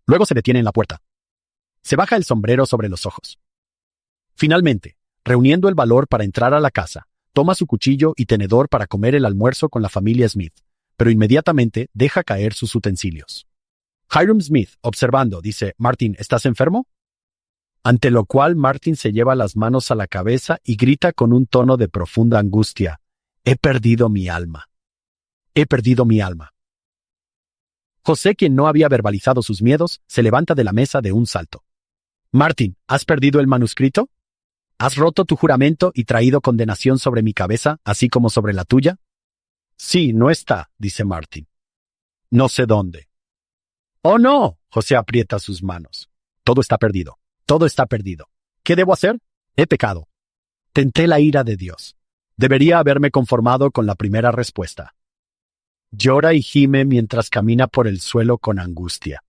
Luego se detiene en la puerta. Se baja el sombrero sobre los ojos. Finalmente, reuniendo el valor para entrar a la casa, toma su cuchillo y tenedor para comer el almuerzo con la familia Smith, pero inmediatamente deja caer sus utensilios. Hiram Smith, observando, dice, «Martin, ¿estás enfermo?» Ante lo cual Martin se lleva las manos a la cabeza y grita con un tono de profunda angustia, «He perdido mi alma. He perdido mi alma». José, quien no había verbalizado sus miedos, se levanta de la mesa de un salto. «Martin, ¿has perdido el manuscrito? ¿Has roto tu juramento y traído condenación sobre mi cabeza, así como sobre la tuya?» «Sí, no está», dice Martin. «No sé dónde». «¡Oh, no!», José aprieta sus manos. «Todo está perdido. Todo está perdido. ¿Qué debo hacer? He pecado. Tenté la ira de Dios. Debería haberme conformado con la primera respuesta». Llora y gime mientras camina por el suelo con angustia.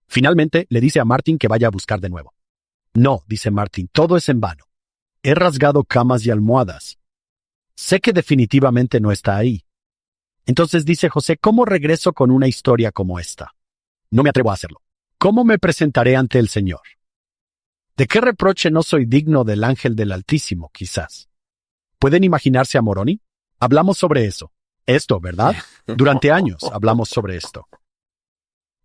Finalmente, le dice a Martin que vaya a buscar de nuevo. «No», dice Martin, «todo es en vano. He rasgado camas y almohadas. Sé que definitivamente no está ahí». Entonces dice José, «¿Cómo regreso con una historia como esta? No me atrevo a hacerlo. ¿Cómo me presentaré ante el Señor? ¿De qué reproche no soy digno del ángel del Altísimo, quizás? ¿Pueden imaginarse a Moroni? Hablamos sobre eso. Esto, ¿verdad? Durante años hablamos sobre esto.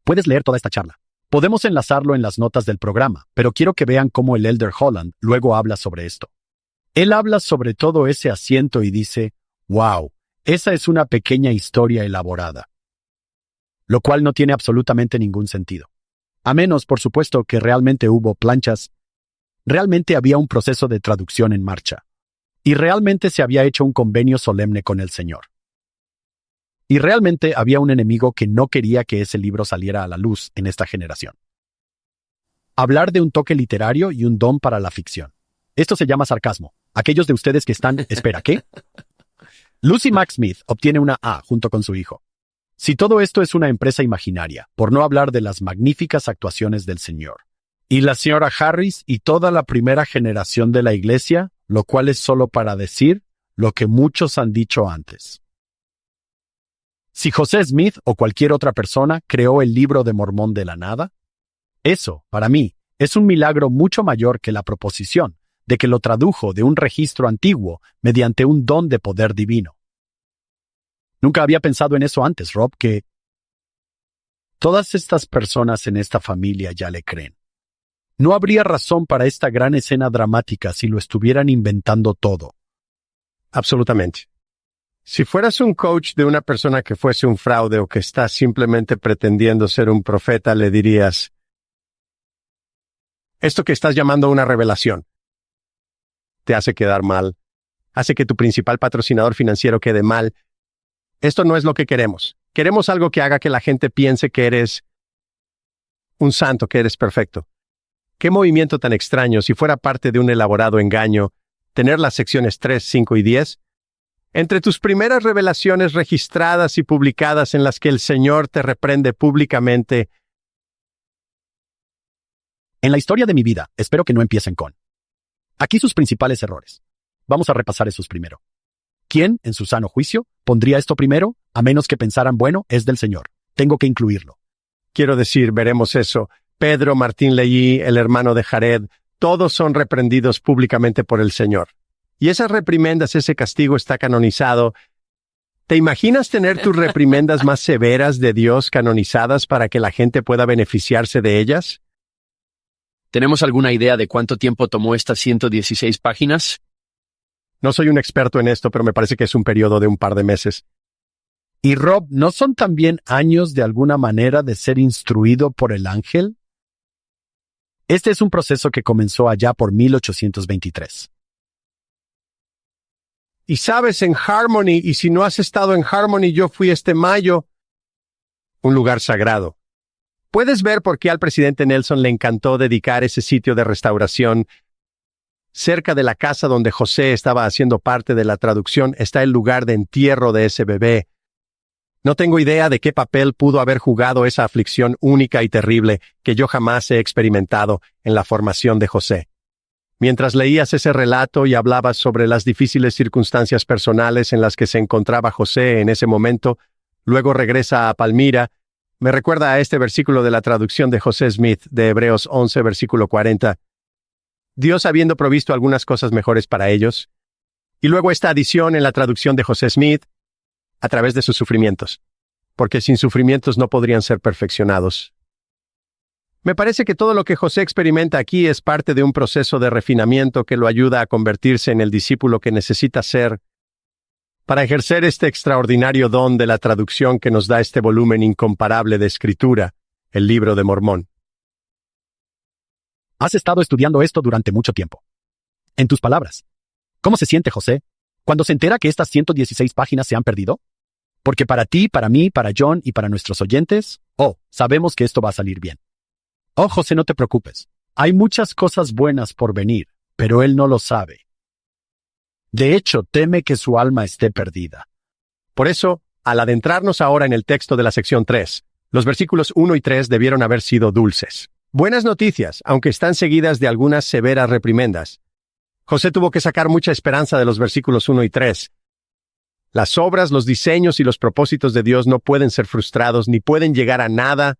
Puedes leer toda esta charla. Podemos enlazarlo en las notas del programa, pero quiero que vean cómo el Elder Holland luego habla sobre esto. Él habla sobre todo ese asiento y dice, «Wow, esa es una pequeña historia elaborada». Lo cual no tiene absolutamente ningún sentido. A menos, por supuesto, que realmente hubo planchas. Realmente había un proceso de traducción en marcha. Y realmente se había hecho un convenio solemne con el Señor. Y realmente había un enemigo que no quería que ese libro saliera a la luz en esta generación. Hablar de un toque literario y un don para la ficción. Esto se llama sarcasmo. Aquellos de ustedes que están, espera, ¿qué? Lucy Mack Smith obtiene una A junto con su hijo. Si todo esto es una empresa imaginaria, por no hablar de las magníficas actuaciones del señor. Y la señora Harris y toda la primera generación de la iglesia, lo cual es solo para decir lo que muchos han dicho antes. Si José Smith o cualquier otra persona creó el libro de Mormón de la nada, eso, para mí, es un milagro mucho mayor que la proposición de que lo tradujo de un registro antiguo mediante un don de poder divino. Nunca había pensado en eso antes, Rob, que todas estas personas en esta familia ya le creen. No habría razón para esta gran escena dramática si lo estuvieran inventando todo. Absolutamente. Si fueras un coach de una persona que fuese un fraude o que está simplemente pretendiendo ser un profeta, le dirías: esto que estás llamando una revelación te hace quedar mal, hace que tu principal patrocinador financiero quede mal. Esto no es lo que queremos. Queremos algo que haga que la gente piense que eres un santo, que eres perfecto. Qué movimiento tan extraño si fuera parte de un elaborado engaño, tener las secciones 3, 5 y 10 entre tus primeras revelaciones registradas y publicadas en las que el Señor te reprende públicamente. En la historia de mi vida, espero que no empiecen con aquí sus principales errores. Vamos a repasar esos primero. ¿Quién, en su sano juicio, pondría esto primero, a menos que pensaran, bueno, es del Señor? Tengo que incluirlo. Quiero decir, veremos eso. Pedro, Martín Leí, el hermano de Jared, todos son reprendidos públicamente por el Señor. Y esas reprimendas, ese castigo está canonizado. ¿Te imaginas tener tus reprimendas más severas de Dios canonizadas para que la gente pueda beneficiarse de ellas? ¿Tenemos alguna idea de cuánto tiempo tomó estas 116 páginas? No soy un experto en esto, pero me parece que es un periodo de un par de meses. Y Rob, ¿no son también años de alguna manera de ser instruido por el ángel? Este es un proceso que comenzó allá por 1823. Y sabes, en Harmony, y si no has estado en Harmony, yo fui este mayo, un lugar sagrado. Puedes ver por qué al presidente Nelson le encantó dedicar ese sitio de restauración. Cerca de la casa donde José estaba haciendo parte de la traducción está el lugar de entierro de ese bebé. No tengo idea de qué papel pudo haber jugado esa aflicción única y terrible que yo jamás he experimentado en la formación de José. Mientras leías ese relato y hablabas sobre las difíciles circunstancias personales en las que se encontraba José en ese momento, luego regresa a Palmira, me recuerda a este versículo de la traducción de José Smith de Hebreos 11, versículo 40. Dios habiendo provisto algunas cosas mejores para ellos. Y luego esta adición en la traducción de José Smith, a través de sus sufrimientos, porque sin sufrimientos no podrían ser perfeccionados. Me parece que todo lo que José experimenta aquí es parte de un proceso de refinamiento que lo ayuda a convertirse en el discípulo que necesita ser para ejercer este extraordinario don de la traducción que nos da este volumen incomparable de escritura, el Libro de Mormón. Has estado estudiando esto durante mucho tiempo. En tus palabras, ¿cómo se siente José cuando se entera que estas 116 páginas se han perdido? Porque para ti, para mí, para John y para nuestros oyentes, sabemos que esto va a salir bien. José, no te preocupes. Hay muchas cosas buenas por venir, pero él no lo sabe. De hecho, teme que su alma esté perdida. Por eso, al adentrarnos ahora en el texto de la sección 3, los versículos 1 y 3 debieron haber sido dulces. Buenas noticias, aunque están seguidas de algunas severas reprimendas. José tuvo que sacar mucha esperanza de los versículos 1 y 3. Las obras, los diseños y los propósitos de Dios no pueden ser frustrados ni pueden llegar a nada.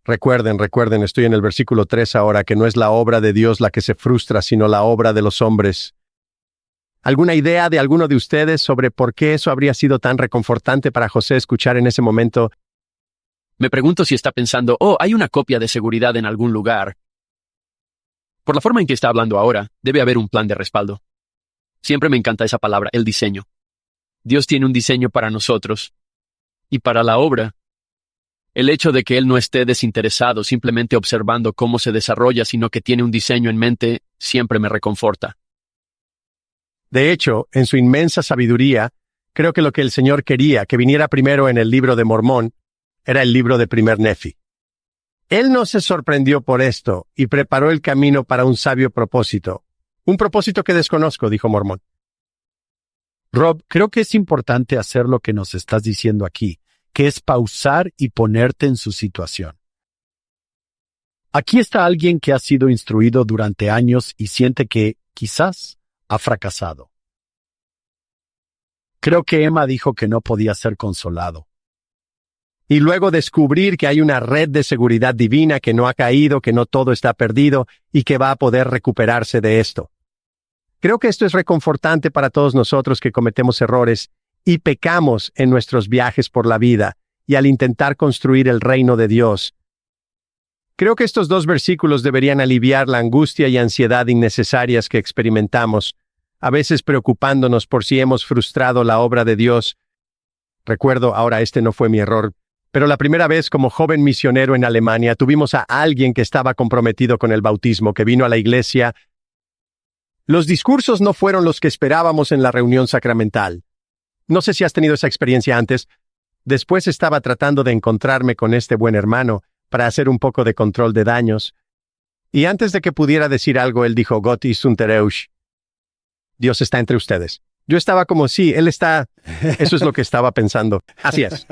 Recuerden, estoy en el versículo 3 ahora, que no es la obra de Dios la que se frustra, sino la obra de los hombres. ¿Alguna idea de alguno de ustedes sobre por qué eso habría sido tan reconfortante para José escuchar en ese momento? Me pregunto si está pensando, hay una copia de seguridad en algún lugar. Por la forma en que está hablando ahora, debe haber un plan de respaldo. Siempre me encanta esa palabra, el diseño. Dios tiene un diseño para nosotros. Y para la obra, el hecho de que Él no esté desinteresado simplemente observando cómo se desarrolla, sino que tiene un diseño en mente, siempre me reconforta. De hecho, en su inmensa sabiduría, creo que lo que el Señor quería que viniera primero en el libro de Mormón era el libro de Primer Nefi. Él no se sorprendió por esto y preparó el camino para un sabio propósito. Un propósito que desconozco, dijo Mormón. Rob, creo que es importante hacer lo que nos estás diciendo aquí, que es pausar y ponerte en su situación. Aquí está alguien que ha sido instruido durante años y siente que, quizás, ha fracasado. Creo que Emma dijo que no podía ser consolado. Y luego descubrir que hay una red de seguridad divina que no ha caído, que no todo está perdido y que va a poder recuperarse de esto. Creo que esto es reconfortante para todos nosotros que cometemos errores y pecamos en nuestros viajes por la vida y al intentar construir el reino de Dios. Creo que estos 2 versículos deberían aliviar la angustia y ansiedad innecesarias que experimentamos, a veces preocupándonos por si hemos frustrado la obra de Dios. Recuerdo, ahora este no fue mi error, pero la primera vez como joven misionero en Alemania tuvimos a alguien que estaba comprometido con el bautismo, que vino a la iglesia. Los discursos no fueron los que esperábamos en la reunión sacramental. No sé si has tenido esa experiencia antes. Después estaba tratando de encontrarme con este buen hermano para hacer un poco de control de daños. Y antes de que pudiera decir algo, él dijo, Gott ist unter euch. Dios está entre ustedes. Yo estaba como, sí, él está... Eso es lo que estaba pensando. Así es.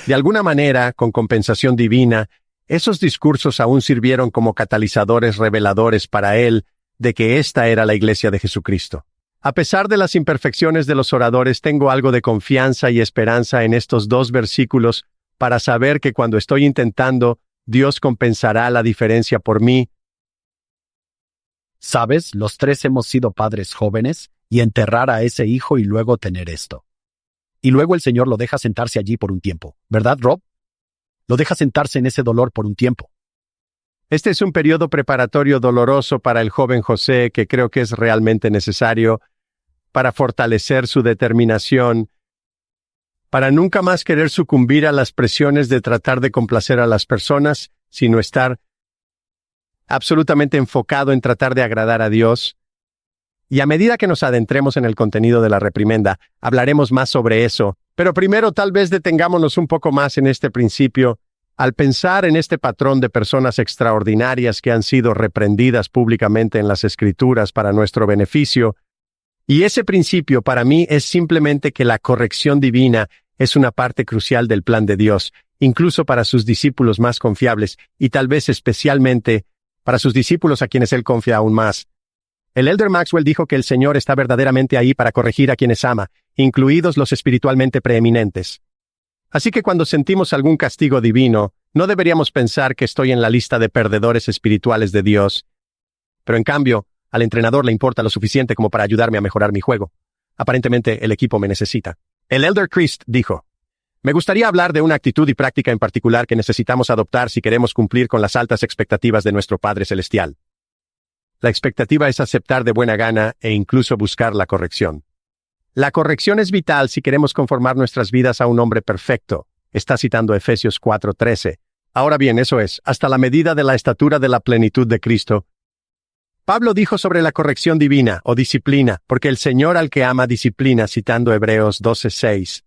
De alguna manera, con compensación divina, esos discursos aún sirvieron como catalizadores reveladores para él de que esta era la iglesia de Jesucristo. A pesar de las imperfecciones de los oradores, tengo algo de confianza y esperanza en estos 2 versículos para saber que cuando estoy intentando, Dios compensará la diferencia por mí. ¿Sabes? Los 3 hemos sido padres jóvenes y enterrar a ese hijo y luego tener esto. Y luego el Señor lo deja sentarse allí por un tiempo, ¿verdad, Rob? Lo deja sentarse en ese dolor por un tiempo. Este es un periodo preparatorio doloroso para el joven José que creo que es realmente necesario para fortalecer su determinación, para nunca más querer sucumbir a las presiones de tratar de complacer a las personas, sino estar absolutamente enfocado en tratar de agradar a Dios. Y a medida que nos adentremos en el contenido de la reprimenda, hablaremos más sobre eso, pero primero tal vez detengámonos un poco más en este principio. Al pensar en este patrón de personas extraordinarias que han sido reprendidas públicamente en las Escrituras para nuestro beneficio, y ese principio para mí es simplemente que la corrección divina es una parte crucial del plan de Dios, incluso para sus discípulos más confiables, y tal vez especialmente para sus discípulos a quienes Él confía aún más. El Elder Maxwell dijo que el Señor está verdaderamente ahí para corregir a quienes ama, incluidos los espiritualmente preeminentes. Así que cuando sentimos algún castigo divino, no deberíamos pensar que estoy en la lista de perdedores espirituales de Dios. Pero en cambio, al entrenador le importa lo suficiente como para ayudarme a mejorar mi juego. Aparentemente, el equipo me necesita. El Elder Christ dijo, me gustaría hablar de una actitud y práctica en particular que necesitamos adoptar si queremos cumplir con las altas expectativas de nuestro Padre Celestial. La expectativa es aceptar de buena gana e incluso buscar la corrección. La corrección es vital si queremos conformar nuestras vidas a un hombre perfecto. Está citando Efesios 4:13. Ahora bien, eso es, hasta la medida de la estatura de la plenitud de Cristo. Pablo dijo sobre la corrección divina o disciplina, porque el Señor al que ama disciplina, citando Hebreos 12:6.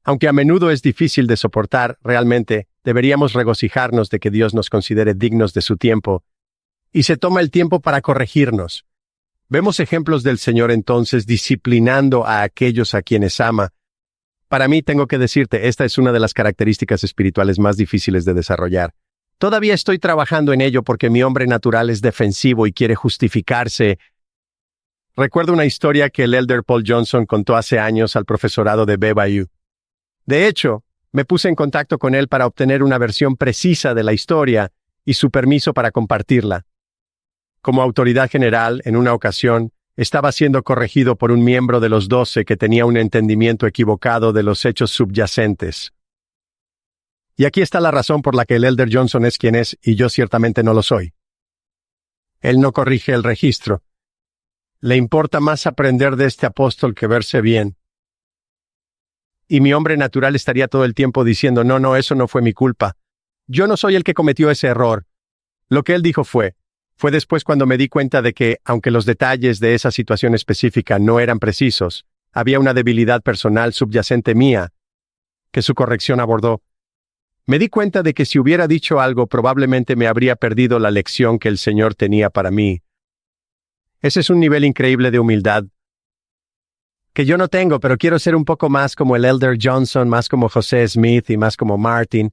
Aunque a menudo es difícil de soportar, realmente deberíamos regocijarnos de que Dios nos considere dignos de su tiempo y se toma el tiempo para corregirnos. Vemos ejemplos del Señor entonces disciplinando a aquellos a quienes ama. Para mí, tengo que decirte, esta es una de las características espirituales más difíciles de desarrollar. Todavía estoy trabajando en ello porque mi hombre natural es defensivo y quiere justificarse. Recuerdo una historia que el Elder Paul Johnson contó hace años al profesorado de BYU. De hecho, me puse en contacto con él para obtener una versión precisa de la historia y su permiso para compartirla. Como autoridad general, en una ocasión, estaba siendo corregido por un miembro de los 12 que tenía un entendimiento equivocado de los hechos subyacentes. Y aquí está la razón por la que el Elder Johnson es quien es y yo ciertamente no lo soy. Él no corrige el registro. Le importa más aprender de este apóstol que verse bien. Y mi hombre natural estaría todo el tiempo diciendo, no, eso no fue mi culpa. Yo no soy el que cometió ese error. Lo que él dijo fue, Fue después cuando me di cuenta de que, aunque los detalles de esa situación específica no eran precisos, había una debilidad personal subyacente mía, que su corrección abordó. Me di cuenta de que si hubiera dicho algo probablemente me habría perdido la lección que el Señor tenía para mí. Ese es un nivel increíble de humildad que yo no tengo, pero quiero ser un poco más como el Elder Johnson, más como José Smith y más como Martin.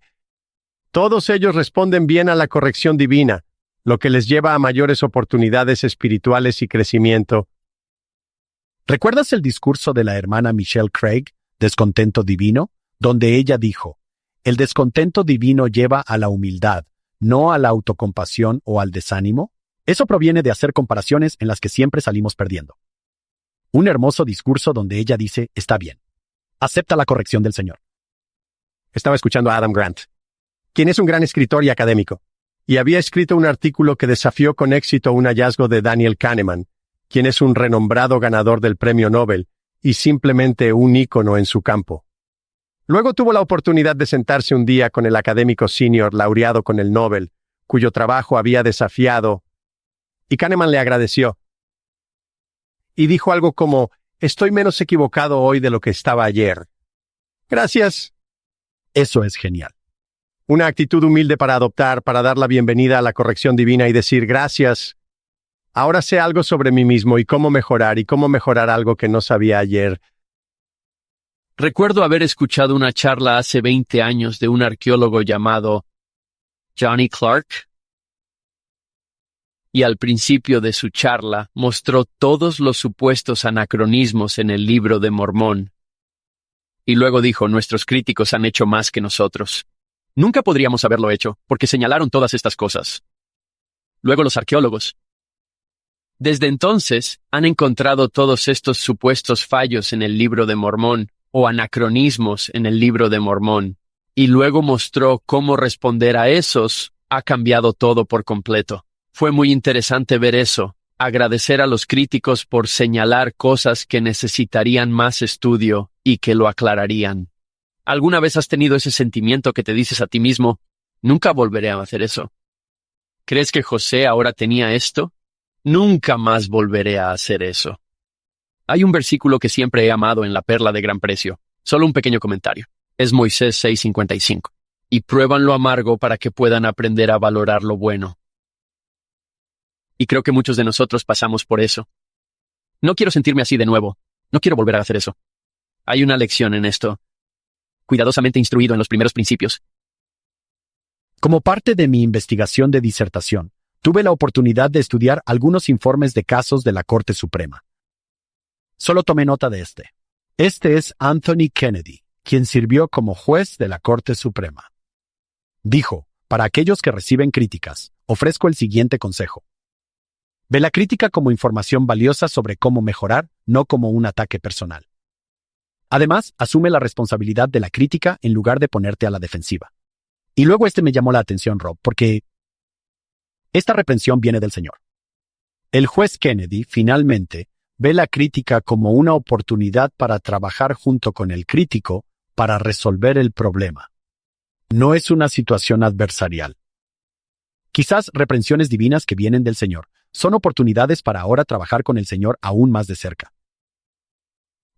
Todos ellos responden bien a la corrección divina, lo que les lleva a mayores oportunidades espirituales y crecimiento. ¿Recuerdas el discurso de la hermana Michelle Craig, Descontento Divino, donde ella dijo, el descontento divino lleva a la humildad, no a la autocompasión o al desánimo? Eso proviene de hacer comparaciones en las que siempre salimos perdiendo. Un hermoso discurso donde ella dice, está bien, acepta la corrección del Señor. Estaba escuchando a Adam Grant, quien es un gran escritor y académico, y había escrito un artículo que desafió con éxito un hallazgo de Daniel Kahneman, quien es un renombrado ganador del Premio Nobel y simplemente un ícono en su campo. Luego tuvo la oportunidad de sentarse un día con el académico senior laureado con el Nobel, cuyo trabajo había desafiado, y Kahneman le agradeció. Y dijo algo como, estoy menos equivocado hoy de lo que estaba ayer. Gracias. Eso es genial. Una actitud humilde para adoptar, para dar la bienvenida a la corrección divina y decir gracias. Ahora sé algo sobre mí mismo y cómo mejorar algo que no sabía ayer. Recuerdo haber escuchado una charla hace 20 años de un arqueólogo llamado Johnny Clark. Y al principio de su charla mostró todos los supuestos anacronismos en el Libro de Mormón. Y luego dijo, nuestros críticos han hecho más que nosotros. Nunca podríamos haberlo hecho, porque señalaron todas estas cosas. Luego los arqueólogos. Desde entonces, han encontrado todos estos supuestos fallos en el Libro de Mormón, o anacronismos en el Libro de Mormón, y luego mostró cómo responder a esos ha cambiado todo por completo. Fue muy interesante ver eso, agradecer a los críticos por señalar cosas que necesitarían más estudio y que lo aclararían. ¿Alguna vez has tenido ese sentimiento que te dices a ti mismo, nunca volveré a hacer eso? ¿Crees que José ahora tenía esto? Nunca más volveré a hacer eso. Hay un versículo que siempre he amado en la perla de gran precio. Solo un pequeño comentario. Es Moisés 6:55. Y prueban lo amargo para que puedan aprender a valorar lo bueno. Y creo que muchos de nosotros pasamos por eso. No quiero sentirme así de nuevo. No quiero volver a hacer eso. Hay una lección en esto. Cuidadosamente instruido en los primeros principios. Como parte de mi investigación de disertación, tuve la oportunidad de estudiar algunos informes de casos de la Corte Suprema. Solo tomé nota de este. Este es Anthony Kennedy, quien sirvió como juez de la Corte Suprema. Dijo, para aquellos que reciben críticas, ofrezco el siguiente consejo. Ve la crítica como información valiosa sobre cómo mejorar, no como un ataque personal. Además, asume la responsabilidad de la crítica en lugar de ponerte a la defensiva. Y luego me llamó la atención, Rob, porque esta reprensión viene del Señor. El juez Kennedy, finalmente, ve la crítica como una oportunidad para trabajar junto con el crítico para resolver el problema. No es una situación adversarial. Quizás reprensiones divinas que vienen del Señor son oportunidades para ahora trabajar con el Señor aún más de cerca.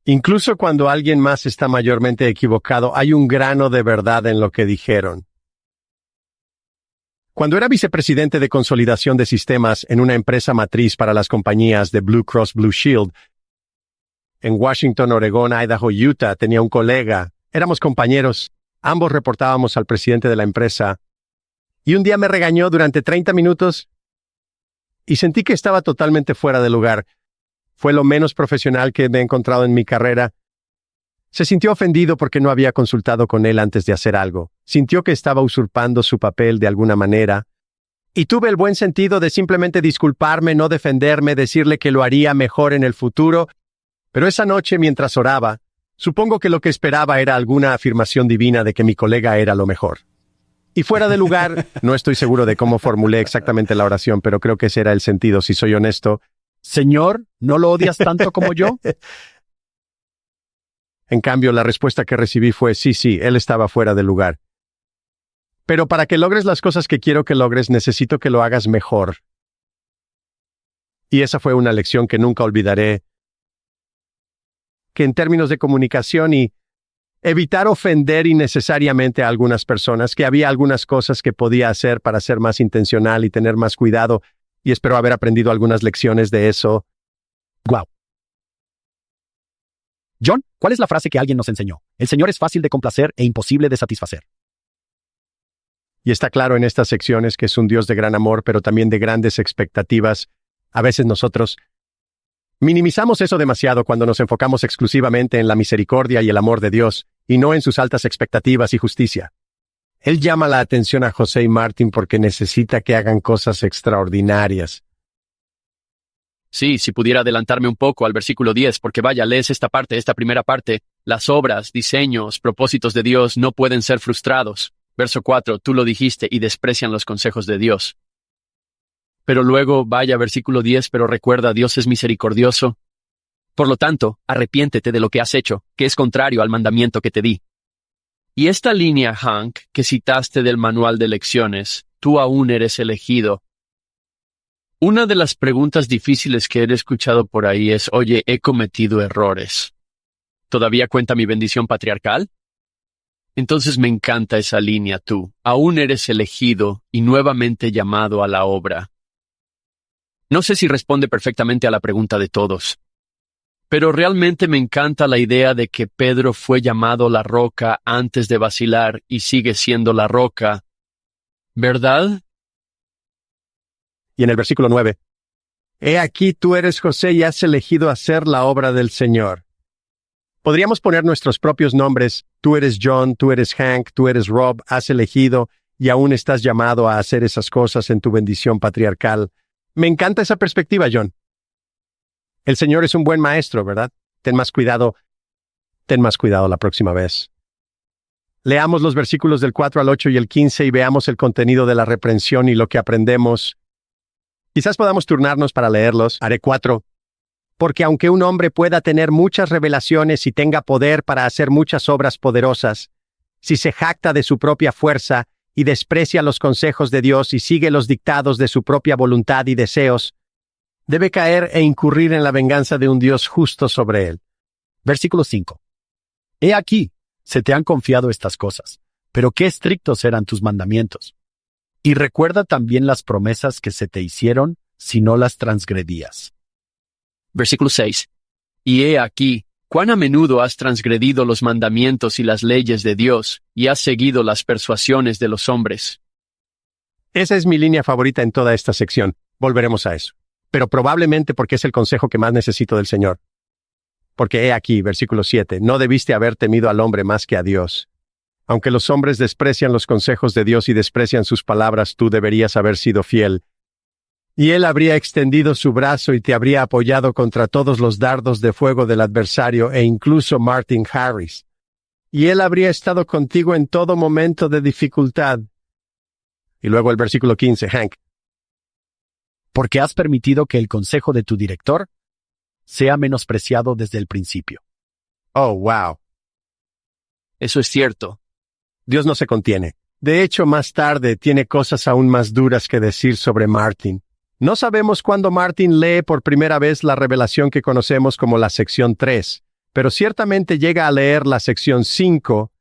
Incluso cuando alguien más está mayormente equivocado, hay un grano de verdad en lo que dijeron. Cuando era vicepresidente de consolidación de sistemas en una empresa matriz para las compañías de Blue Cross Blue Shield, en Washington, Oregón, Idaho, Utah, tenía un colega. Éramos compañeros. Ambos reportábamos al presidente de la empresa. Y un día me regañó durante 30 minutos y sentí que estaba totalmente fuera de lugar. Fue lo menos profesional que me he encontrado en mi carrera. Se sintió ofendido porque no había consultado con él antes de hacer algo. Sintió que estaba usurpando su papel de alguna manera. Y tuve el buen sentido de simplemente disculparme, no defenderme, decirle que lo haría mejor en el futuro. Pero esa noche, mientras oraba, supongo que lo que esperaba era alguna afirmación divina de que mi colega era lo mejor. Y fuera de lugar, no estoy seguro de cómo formulé exactamente la oración, pero creo que ese era el sentido, si soy honesto. Señor, ¿no lo odias tanto como yo? En cambio, la respuesta que recibí fue sí, él estaba fuera de lugar. Pero para que logres las cosas que quiero que logres, necesito que lo hagas mejor. Y esa fue una lección que nunca olvidaré, que en términos de comunicación y evitar ofender innecesariamente a algunas personas, que había algunas cosas que podía hacer para ser más intencional y tener más cuidado, y espero haber aprendido algunas lecciones de eso. Wow. John, ¿cuál es la frase que alguien nos enseñó? El Señor es fácil de complacer e imposible de satisfacer. Y está claro en estas secciones que es un Dios de gran amor, pero también de grandes expectativas. A veces nosotros minimizamos eso demasiado cuando nos enfocamos exclusivamente en la misericordia y el amor de Dios, y no en sus altas expectativas y justicia. Él llama la atención a José y Martin porque necesita que hagan cosas extraordinarias. Sí, si pudiera adelantarme un poco al versículo 10, porque vaya, lees esta primera parte. Las obras, diseños, propósitos de Dios no pueden ser frustrados. Verso 4, tú lo dijiste y desprecian los consejos de Dios. Pero luego, vaya, versículo 10, pero recuerda, Dios es misericordioso. Por lo tanto, arrepiéntete de lo que has hecho, que es contrario al mandamiento que te di. Y esta línea, Hank, que citaste del manual de lecciones, tú aún eres elegido. Una de las preguntas difíciles que he escuchado por ahí es, oye, he cometido errores. ¿Todavía cuenta mi bendición patriarcal? Entonces me encanta esa línea, tú. Aún eres elegido y nuevamente llamado a la obra. No sé si responde perfectamente a la pregunta de todos, pero realmente me encanta la idea de que Pedro fue llamado la roca antes de vacilar y sigue siendo la roca, ¿verdad? Y en el versículo 9, he aquí tú eres José y has elegido hacer la obra del Señor. Podríamos poner nuestros propios nombres, tú eres John, tú eres Hank, tú eres Rob, has elegido y aún estás llamado a hacer esas cosas en tu bendición patriarcal. Me encanta esa perspectiva, John. El Señor es un buen maestro, ¿verdad? Ten más cuidado la próxima vez. Leamos los versículos del 4 al 8 y el 15 y veamos el contenido de la reprensión y lo que aprendemos. Quizás podamos turnarnos para leerlos. Haré 4. Porque aunque un hombre pueda tener muchas revelaciones y tenga poder para hacer muchas obras poderosas, si se jacta de su propia fuerza y desprecia los consejos de Dios y sigue los dictados de su propia voluntad y deseos, debe caer e incurrir en la venganza de un Dios justo sobre él. Versículo 5. He aquí, se te han confiado estas cosas, pero qué estrictos eran tus mandamientos. Y recuerda también las promesas que se te hicieron si no las transgredías. Versículo 6. Y he aquí, cuán a menudo has transgredido los mandamientos y las leyes de Dios, y has seguido las persuasiones de los hombres. Esa es mi línea favorita en toda esta sección. Volveremos a eso. Pero probablemente porque es el consejo que más necesito del Señor. Porque he aquí, versículo 7, no debiste haber temido al hombre más que a Dios. Aunque los hombres desprecian los consejos de Dios y desprecian sus palabras, tú deberías haber sido fiel. Y él habría extendido su brazo y te habría apoyado contra todos los dardos de fuego del adversario e incluso Martin Harris. Y él habría estado contigo en todo momento de dificultad. Y luego el versículo 15, Hank. Porque has permitido que el consejo de tu director sea menospreciado desde el principio. Oh, wow. Eso es cierto. Dios no se contiene. De hecho, más tarde tiene cosas aún más duras que decir sobre Martin. No sabemos cuándo Martin lee por primera vez la revelación que conocemos como la sección 3, pero ciertamente llega a leer la sección 5.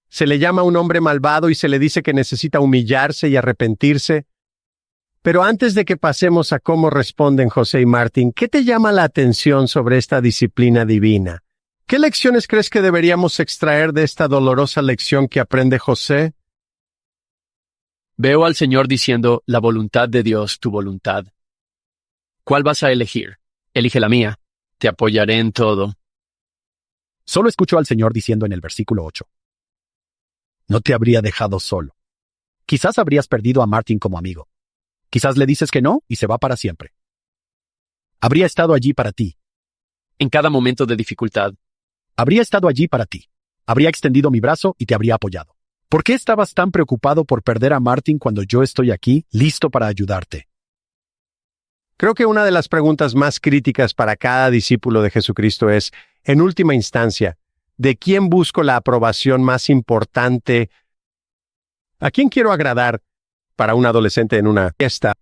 Se le llama un hombre malvado y se le dice que necesita humillarse y arrepentirse. Pero antes de que pasemos a cómo responden José y Martin, ¿qué te llama la atención sobre esta disciplina divina? ¿Qué lecciones crees que deberíamos extraer de esta dolorosa lección que aprende José? Veo al Señor diciendo, la voluntad de Dios, tu voluntad. ¿Cuál vas a elegir? Elige la mía. Te apoyaré en todo. Solo escucho al Señor diciendo en el versículo 8. No te habría dejado solo. Quizás habrías perdido a Martin como amigo. Quizás le dices que no y se va para siempre. Habría estado allí para ti. En cada momento de dificultad. Habría estado allí para ti. Habría extendido mi brazo y te habría apoyado. ¿Por qué estabas tan preocupado por perder a Martin cuando yo estoy aquí, listo para ayudarte? Creo que una de las preguntas más críticas para cada discípulo de Jesucristo es, en última instancia, ¿de quién busco la aprobación más importante? ¿A quién quiero agradar? Para un adolescente en una fiesta,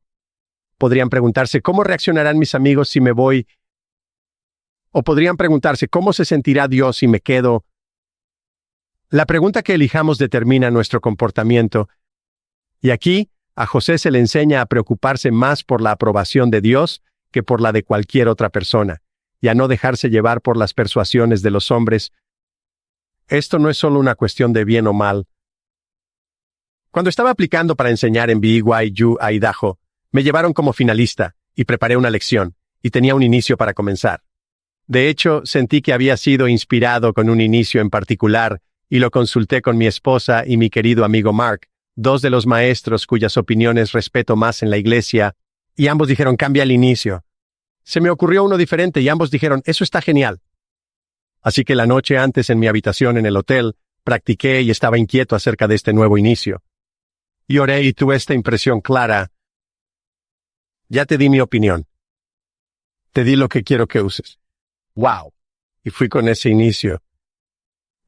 Podrían preguntarse, ¿cómo reaccionarán mis amigos si me voy? O podrían preguntarse, ¿cómo se sentirá Dios si me quedo? La pregunta que elijamos determina nuestro comportamiento. Y aquí, a José se le enseña a preocuparse más por la aprobación de Dios que por la de cualquier otra persona, y a no dejarse llevar por las persuasiones de los hombres. Esto no es solo una cuestión de bien o mal. Cuando estaba aplicando para enseñar en BYU, Idaho, me llevaron como finalista, y preparé una lección, y tenía un inicio para comenzar. De hecho, sentí que había sido inspirado con un inicio en particular, y lo consulté con mi esposa y mi querido amigo Mark, dos de los maestros cuyas opiniones respeto más en la iglesia, y ambos dijeron, cambia el inicio. Se me ocurrió uno diferente y ambos dijeron, eso está genial. Así que la noche antes en mi habitación en el hotel, practiqué y estaba inquieto acerca de este nuevo inicio. Y oré y tuve esta impresión clara. Ya te di mi opinión. Te di lo que quiero que uses. ¡Wow! Y fui con ese inicio.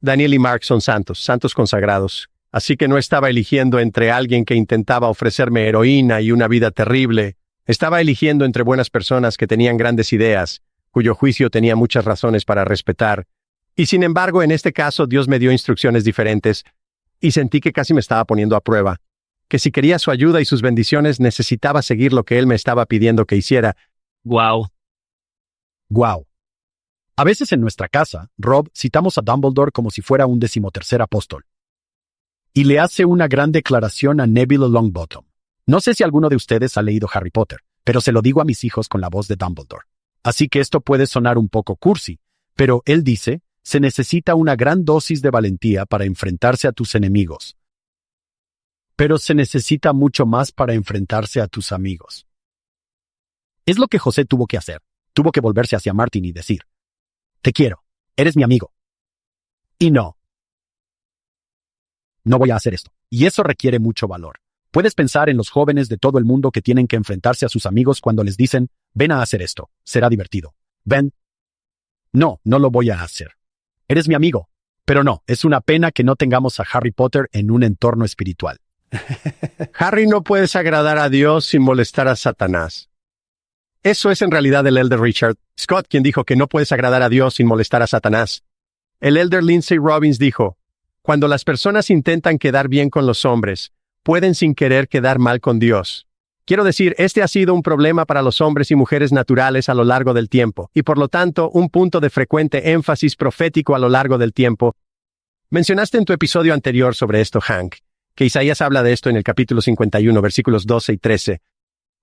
Daniel y Mark son santos consagrados, así que no estaba eligiendo entre alguien que intentaba ofrecerme heroína y una vida terrible. Estaba eligiendo entre buenas personas que tenían grandes ideas, cuyo juicio tenía muchas razones para respetar. Y sin embargo, en este caso, Dios me dio instrucciones diferentes, y sentí que casi me estaba poniendo a prueba. Que si quería su ayuda y sus bendiciones, necesitaba seguir lo que Él me estaba pidiendo que hiciera. Wow. Wow. A veces en nuestra casa, Rob, citamos a Dumbledore como si fuera un 13º apóstol. Y le hace una gran declaración a Neville Longbottom. No sé si alguno de ustedes ha leído Harry Potter, pero se lo digo a mis hijos con la voz de Dumbledore. Así que esto puede sonar un poco cursi, pero él dice, se necesita una gran dosis de valentía para enfrentarse a tus enemigos. Pero se necesita mucho más para enfrentarse a tus amigos. Es lo que José tuvo que hacer. Tuvo que volverse hacia Martin y decir, te quiero, eres mi amigo. Y no voy a hacer esto. Y eso requiere mucho valor. Puedes pensar en los jóvenes de todo el mundo que tienen que enfrentarse a sus amigos cuando les dicen, ven a hacer esto, será divertido. Ven. No lo voy a hacer. Eres mi amigo. Pero no, es una pena que no tengamos a Harry Potter en un entorno espiritual. Harry, no puedes agradar a Dios sin molestar a Satanás. Eso es en realidad el Elder Richard Scott quien dijo que no puedes agradar a Dios sin molestar a Satanás. El Elder Lindsay Robbins dijo, cuando las personas intentan quedar bien con los hombres, pueden sin querer quedar mal con Dios. Quiero decir, este ha sido un problema para los hombres y mujeres naturales a lo largo del tiempo, y por lo tanto, un punto de frecuente énfasis profético a lo largo del tiempo. Mencionaste en tu episodio anterior sobre esto, Hank, que Isaías habla de esto en el capítulo 51, versículos 12 y 13.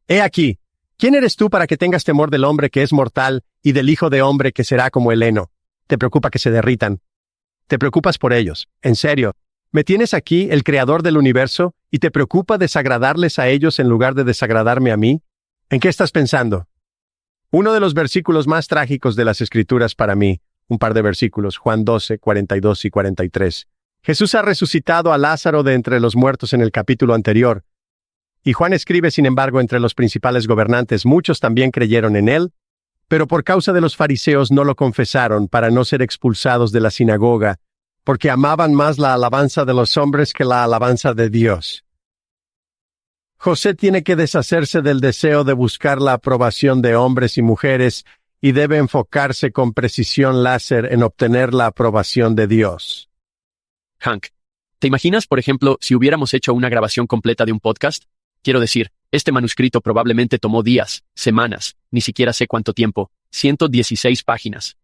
He aquí, ¿quién eres tú para que tengas temor del hombre que es mortal y del hijo de hombre que será como el heno? ¿Te preocupa que se derritan? ¿Te preocupas por ellos? En serio, ¿me tienes aquí, el creador del universo, y te preocupa desagradarles a ellos en lugar de desagradarme a mí? ¿En qué estás pensando? Uno de los versículos más trágicos de las Escrituras para mí, un par de versículos, Juan 12, 42 y 43. Jesús ha resucitado a Lázaro de entre los muertos en el capítulo anterior. Y Juan escribe, sin embargo, entre los principales gobernantes muchos también creyeron en él, pero por causa de los fariseos no lo confesaron para no ser expulsados de la sinagoga, porque amaban más la alabanza de los hombres que la alabanza de Dios. José tiene que deshacerse del deseo de buscar la aprobación de hombres y mujeres y debe enfocarse con precisión láser en obtener la aprobación de Dios. Hank, ¿te imaginas, por ejemplo, si hubiéramos hecho una grabación completa de un podcast? Quiero decir, este manuscrito probablemente tomó días, semanas, ni siquiera sé cuánto tiempo, 116 páginas.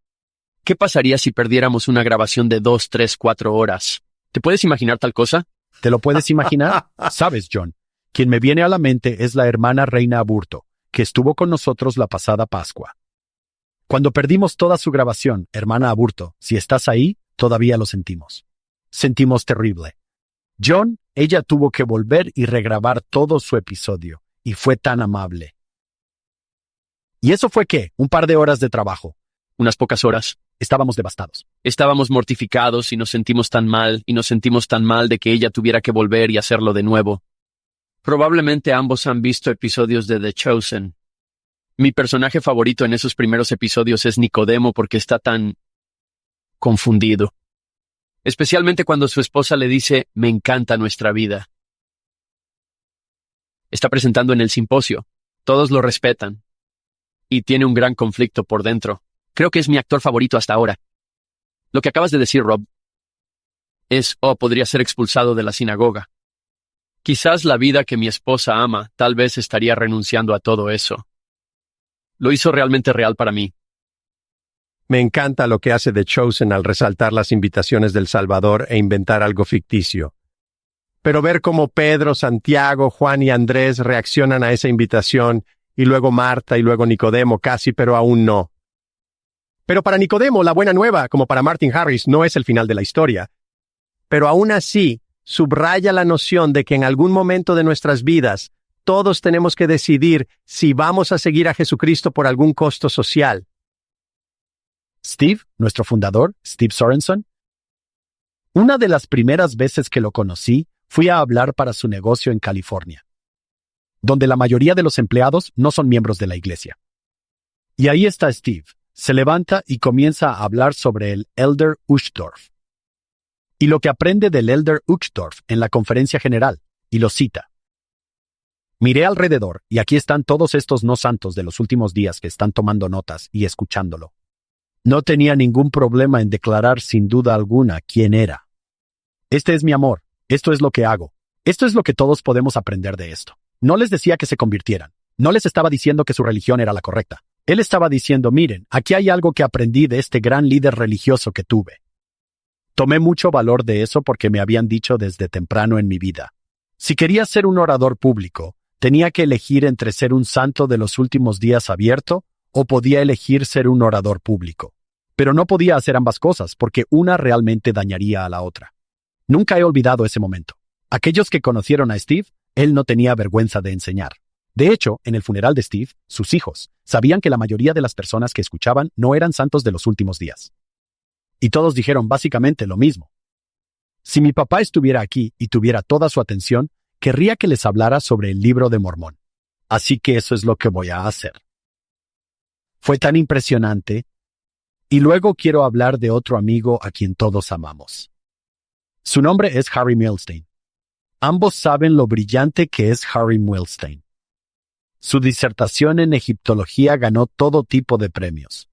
¿Qué pasaría si perdiéramos una grabación de 2, 3, 4 horas? ¿Te puedes imaginar tal cosa? ¿Te lo puedes imaginar? Sabes, John, quien me viene a la mente es la hermana Reina Aburto, que estuvo con nosotros la pasada Pascua. Cuando perdimos toda su grabación, hermana Aburto, si estás ahí, todavía lo sentimos. Sentimos terrible. John, ella tuvo que volver y regrabar todo su episodio, y fue tan amable. ¿Y eso fue qué? Un par de horas de trabajo. Unas pocas horas. Estábamos devastados. Estábamos mortificados y nos sentimos tan mal de que ella tuviera que volver y hacerlo de nuevo. Probablemente ambos han visto episodios de The Chosen. Mi personaje favorito en esos primeros episodios es Nicodemo porque está tan confundido. Especialmente cuando su esposa le dice, me encanta nuestra vida. Está presentando en el simposio. Todos lo respetan. Y tiene un gran conflicto por dentro. Creo que es mi actor favorito hasta ahora. Lo que acabas de decir, Rob, podría ser expulsado de la sinagoga. Quizás la vida que mi esposa ama, tal vez estaría renunciando a todo eso. Lo hizo realmente real para mí. Me encanta lo que hace The Chosen al resaltar las invitaciones del Salvador e inventar algo ficticio. Pero ver cómo Pedro, Santiago, Juan y Andrés reaccionan a esa invitación, y luego Marta y luego Nicodemo casi, pero aún no. Pero para Nicodemo, la buena nueva, como para Martin Harris, no es el final de la historia. Pero aún así, subraya la noción de que en algún momento de nuestras vidas, todos tenemos que decidir si vamos a seguir a Jesucristo por algún costo social. Steve, nuestro fundador, Steve Sorenson. Una de las primeras veces que lo conocí, fui a hablar para su negocio en California, donde la mayoría de los empleados no son miembros de la iglesia. Y ahí está Steve, se levanta y comienza a hablar sobre el Elder Uchtdorf. Y lo que aprende del Elder Uchtdorf en la conferencia general, y lo cita. Miré alrededor, y aquí están todos estos no santos de los últimos días que están tomando notas y escuchándolo. No tenía ningún problema en declarar sin duda alguna quién era. Este es mi amor, esto es lo que hago, esto es lo que todos podemos aprender de esto. No les decía que se convirtieran, no les estaba diciendo que su religión era la correcta. Él estaba diciendo, miren, aquí hay algo que aprendí de este gran líder religioso que tuve. Tomé mucho valor de eso porque me habían dicho desde temprano en mi vida. Si quería ser un orador público, tenía que elegir entre ser un santo de los últimos días abierto o podía elegir ser un orador público. Pero no podía hacer ambas cosas porque una realmente dañaría a la otra. Nunca he olvidado ese momento. Aquellos que conocieron a Steve, él no tenía vergüenza de enseñar. De hecho, en el funeral de Steve, sus hijos sabían que la mayoría de las personas que escuchaban no eran santos de los últimos días. Y todos dijeron básicamente lo mismo. Si mi papá estuviera aquí y tuviera toda su atención, querría que les hablara sobre el libro de Mormón. Así que eso es lo que voy a hacer. Fue tan impresionante. Y luego quiero hablar de otro amigo a quien todos amamos. Su nombre es Harry Milstein. Ambos saben lo brillante que es Harry Milstein. Su disertación en egiptología ganó todo tipo de premios.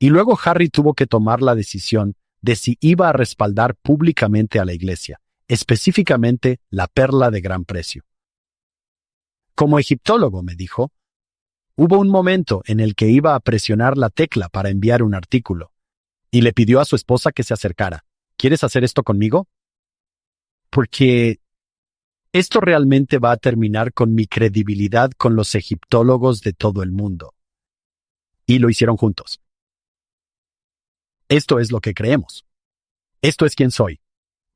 Y luego Harry tuvo que tomar la decisión de si iba a respaldar públicamente a la iglesia, específicamente la perla de gran precio. Como egiptólogo, me dijo, hubo un momento en el que iba a presionar la tecla para enviar un artículo, y le pidió a su esposa que se acercara. ¿Quieres hacer esto conmigo? Porque esto realmente va a terminar con mi credibilidad con los egiptólogos de todo el mundo. Y lo hicieron juntos. Esto es lo que creemos. Esto es quién soy.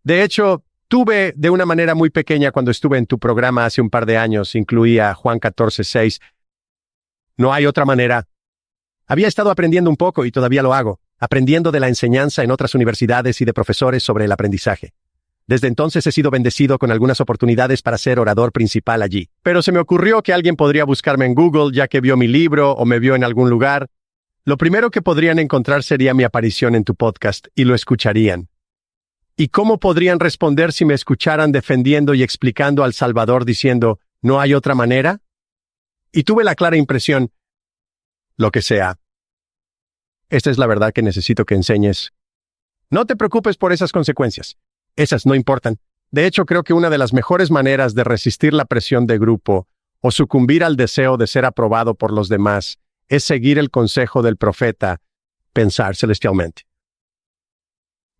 De hecho, tuve de una manera muy pequeña cuando estuve en tu programa hace un par de años, incluía Juan 14:6. No hay otra manera. Había estado aprendiendo un poco y todavía lo hago, aprendiendo de la enseñanza en otras universidades y de profesores sobre el aprendizaje. Desde entonces he sido bendecido con algunas oportunidades para ser orador principal allí. Pero se me ocurrió que alguien podría buscarme en Google ya que vio mi libro o me vio en algún lugar. Lo primero que podrían encontrar sería mi aparición en tu podcast y lo escucharían. ¿Y cómo podrían responder si me escucharan defendiendo y explicando al Salvador diciendo, ¿no hay otra manera? Y tuve la clara impresión, lo que sea. Esta es la verdad que necesito que enseñes. No te preocupes por esas consecuencias. Esas no importan. De hecho, creo que una de las mejores maneras de resistir la presión de grupo o sucumbir al deseo de ser aprobado por los demás es seguir el consejo del profeta, pensar celestialmente.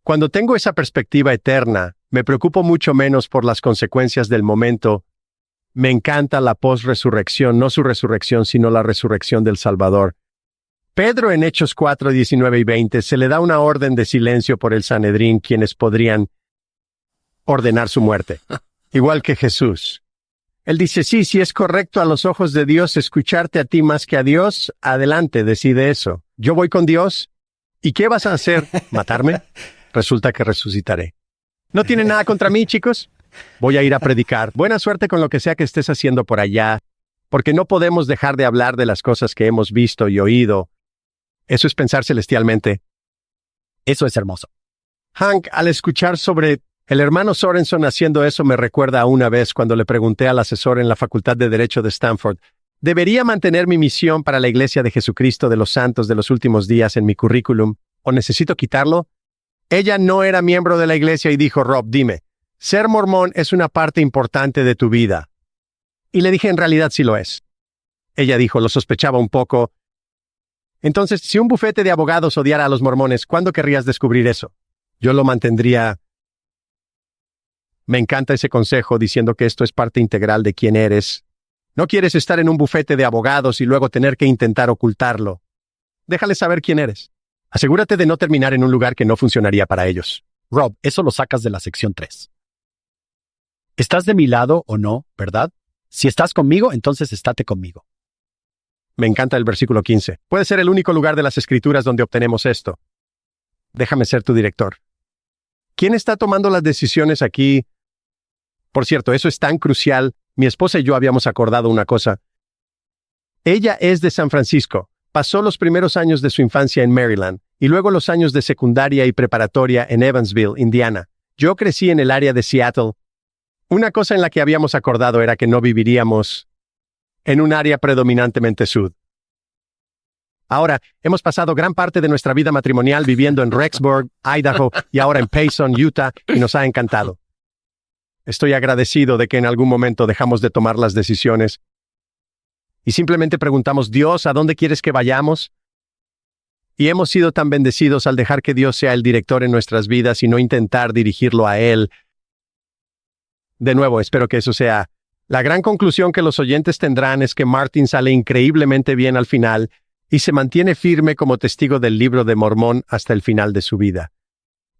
Cuando tengo esa perspectiva eterna, me preocupo mucho menos por las consecuencias del momento. Me encanta la post-resurrección, no su resurrección, sino la resurrección del Salvador. Pedro en Hechos 4:19 y 20 se le da una orden de silencio por el Sanedrín, quienes podrían ordenar su muerte, igual que Jesús. Él dice, sí, si es correcto a los ojos de Dios escucharte a ti más que a Dios, adelante, decide eso. Yo voy con Dios. ¿Y qué vas a hacer? ¿Matarme? Resulta que resucitaré. ¿No tienen nada contra mí, chicos? Voy a ir a predicar. Buena suerte con lo que sea que estés haciendo por allá, porque no podemos dejar de hablar de las cosas que hemos visto y oído. Eso es pensar celestialmente. Eso es hermoso. Hank, al escuchar sobre El hermano Sorenson haciendo eso me recuerda a una vez cuando le pregunté al asesor en la Facultad de Derecho de Stanford, ¿debería mantener mi misión para la Iglesia de Jesucristo de los Santos de los Últimos Días en mi currículum o necesito quitarlo? Ella no era miembro de la iglesia y dijo, Rob, dime, ¿ser mormón es una parte importante de tu vida? Y le dije, en realidad sí lo es. Ella dijo, lo sospechaba un poco. Entonces, si un bufete de abogados odiara a los mormones, ¿cuándo querrías descubrir eso? Yo lo mantendría. Me encanta ese consejo diciendo que esto es parte integral de quién eres. No quieres estar en un bufete de abogados y luego tener que intentar ocultarlo. Déjales saber quién eres. Asegúrate de no terminar en un lugar que no funcionaría para ellos. Rob, eso lo sacas de la sección 3. ¿Estás de mi lado o no, verdad? Si estás conmigo, entonces estate conmigo. Me encanta el versículo 15. Puede ser el único lugar de las Escrituras donde obtenemos esto. Déjame ser tu director. ¿Quién está tomando las decisiones aquí? Por cierto, eso es tan crucial. Mi esposa y yo habíamos acordado una cosa. Ella es de San Francisco. Pasó los primeros años de su infancia en Maryland y luego los años de secundaria y preparatoria en Evansville, Indiana. Yo crecí en el área de Seattle. Una cosa en la que habíamos acordado era que no viviríamos en un área predominantemente sud. Ahora, hemos pasado gran parte de nuestra vida matrimonial viviendo en Rexburg, Idaho y ahora en Payson, Utah, y nos ha encantado. Estoy agradecido de que en algún momento dejamos de tomar las decisiones y simplemente preguntamos, Dios, ¿a dónde quieres que vayamos? Y hemos sido tan bendecidos al dejar que Dios sea el director en nuestras vidas y no intentar dirigirlo a Él. De nuevo, espero que eso sea. La gran conclusión que los oyentes tendrán es que Martin sale increíblemente bien al final y se mantiene firme como testigo del libro de Mormón hasta el final de su vida.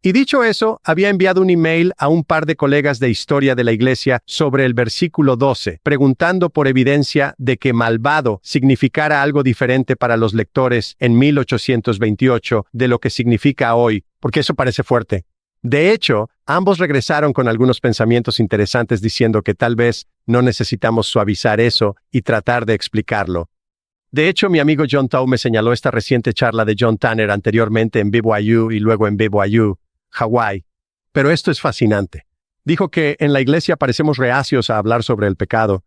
Y dicho eso, había enviado un email a un par de colegas de historia de la iglesia sobre el versículo 12, preguntando por evidencia de que malvado significara algo diferente para los lectores en 1828 de lo que significa hoy, porque eso parece fuerte. De hecho, ambos regresaron con algunos pensamientos interesantes diciendo que tal vez no necesitamos suavizar eso y tratar de explicarlo. De hecho, mi amigo John Tau me señaló esta reciente charla de John Tanner anteriormente en BYU y luego en BYU, Hawái. Pero esto es fascinante. Dijo que en la iglesia parecemos reacios a hablar sobre el pecado.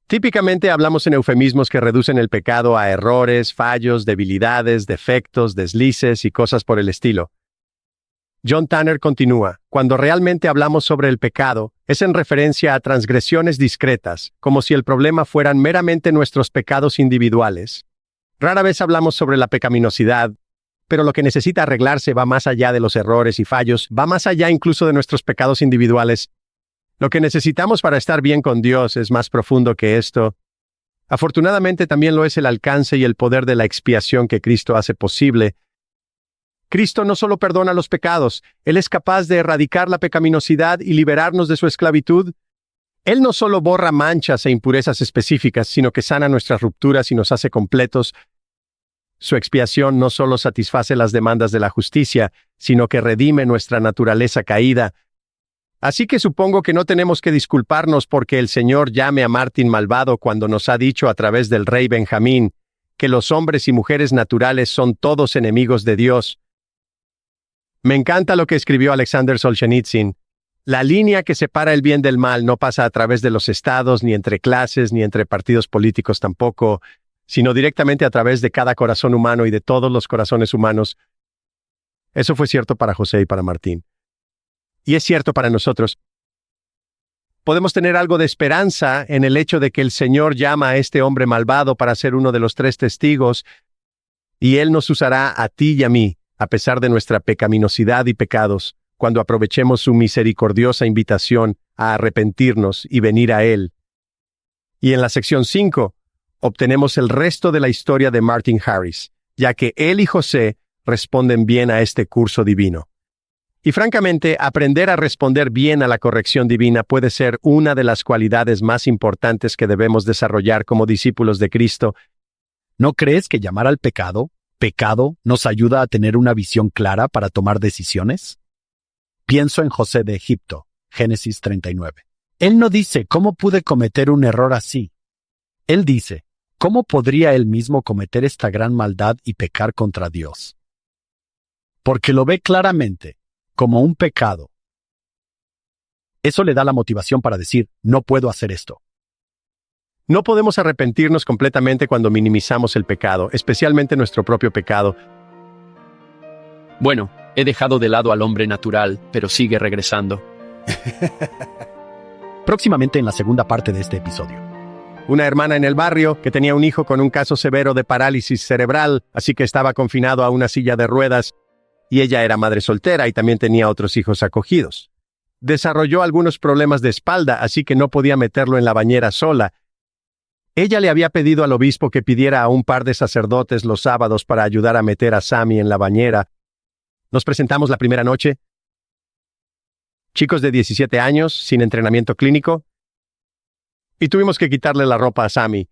Típicamente hablamos en eufemismos que reducen el pecado a errores, fallos, debilidades, defectos, deslices y cosas por el estilo. John Tanner continúa, cuando realmente hablamos sobre el pecado, es en referencia a transgresiones discretas, como si el problema fueran meramente nuestros pecados individuales. Rara vez hablamos sobre la pecaminosidad, pero lo que necesita arreglarse va más allá de los errores y fallos, va más allá incluso de nuestros pecados individuales. Lo que necesitamos para estar bien con Dios es más profundo que esto. Afortunadamente también lo es el alcance y el poder de la expiación que Cristo hace posible. Cristo no solo perdona los pecados, Él es capaz de erradicar la pecaminosidad y liberarnos de su esclavitud. Él no solo borra manchas e impurezas específicas, sino que sana nuestras rupturas y nos hace completos. Su expiación no solo satisface las demandas de la justicia, sino que redime nuestra naturaleza caída. Así que supongo que no tenemos que disculparnos porque el Señor llame a Martin malvado cuando nos ha dicho a través del rey Benjamín que los hombres y mujeres naturales son todos enemigos de Dios. Me encanta lo que escribió Alexander Solzhenitsyn. La línea que separa el bien del mal no pasa a través de los estados, ni entre clases, ni entre partidos políticos tampoco, sino directamente a través de cada corazón humano y de todos los corazones humanos. Eso fue cierto para José y para Martín. Y es cierto para nosotros. Podemos tener algo de esperanza en el hecho de que el Señor llama a este hombre malvado para ser uno de los 3 testigos, y Él nos usará a ti y a mí, a pesar de nuestra pecaminosidad y pecados, cuando aprovechemos su misericordiosa invitación a arrepentirnos y venir a Él. Y en la sección 5, obtenemos el resto de la historia de Martin Harris, ya que él y José responden bien a este curso divino. Y francamente, aprender a responder bien a la corrección divina puede ser una de las cualidades más importantes que debemos desarrollar como discípulos de Cristo. ¿No crees que llamar al pecado nos ayuda a tener una visión clara para tomar decisiones? Pienso en José de Egipto, Génesis 39. Él no dice, ¿cómo pude cometer un error así? Él dice, ¿cómo podría él mismo cometer esta gran maldad y pecar contra Dios? Porque lo ve claramente, como un pecado. Eso le da la motivación para decir, no puedo hacer esto. No podemos arrepentirnos completamente cuando minimizamos el pecado, especialmente nuestro propio pecado. Bueno, he dejado de lado al hombre natural, pero sigue regresando. Próximamente en la segunda parte de este episodio. Una hermana en el barrio que tenía un hijo con un caso severo de parálisis cerebral, así que estaba confinado a una silla de ruedas, y ella era madre soltera y también tenía otros hijos acogidos. Desarrolló algunos problemas de espalda, así que no podía meterlo en la bañera sola. Ella le había pedido al obispo que pidiera a un par de sacerdotes los sábados para ayudar a meter a Sammy en la bañera. Nos presentamos la primera noche. Chicos de 17 años, sin entrenamiento clínico. Y tuvimos que quitarle la ropa a Sammy.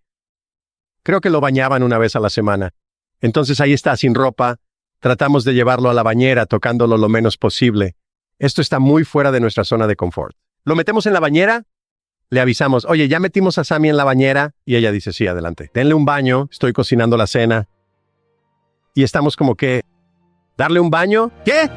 Creo que lo bañaban una vez a la semana. Entonces ahí está sin ropa. Tratamos de llevarlo a la bañera, tocándolo lo menos posible. Esto está muy fuera de nuestra zona de confort. ¿Lo metemos en la bañera? Le avisamos, oye, ¿ya metimos a Sammy en la bañera? Y ella dice, sí, adelante. Denle un baño, estoy cocinando la cena. Y estamos como que, ¿darle un baño? ¿Qué?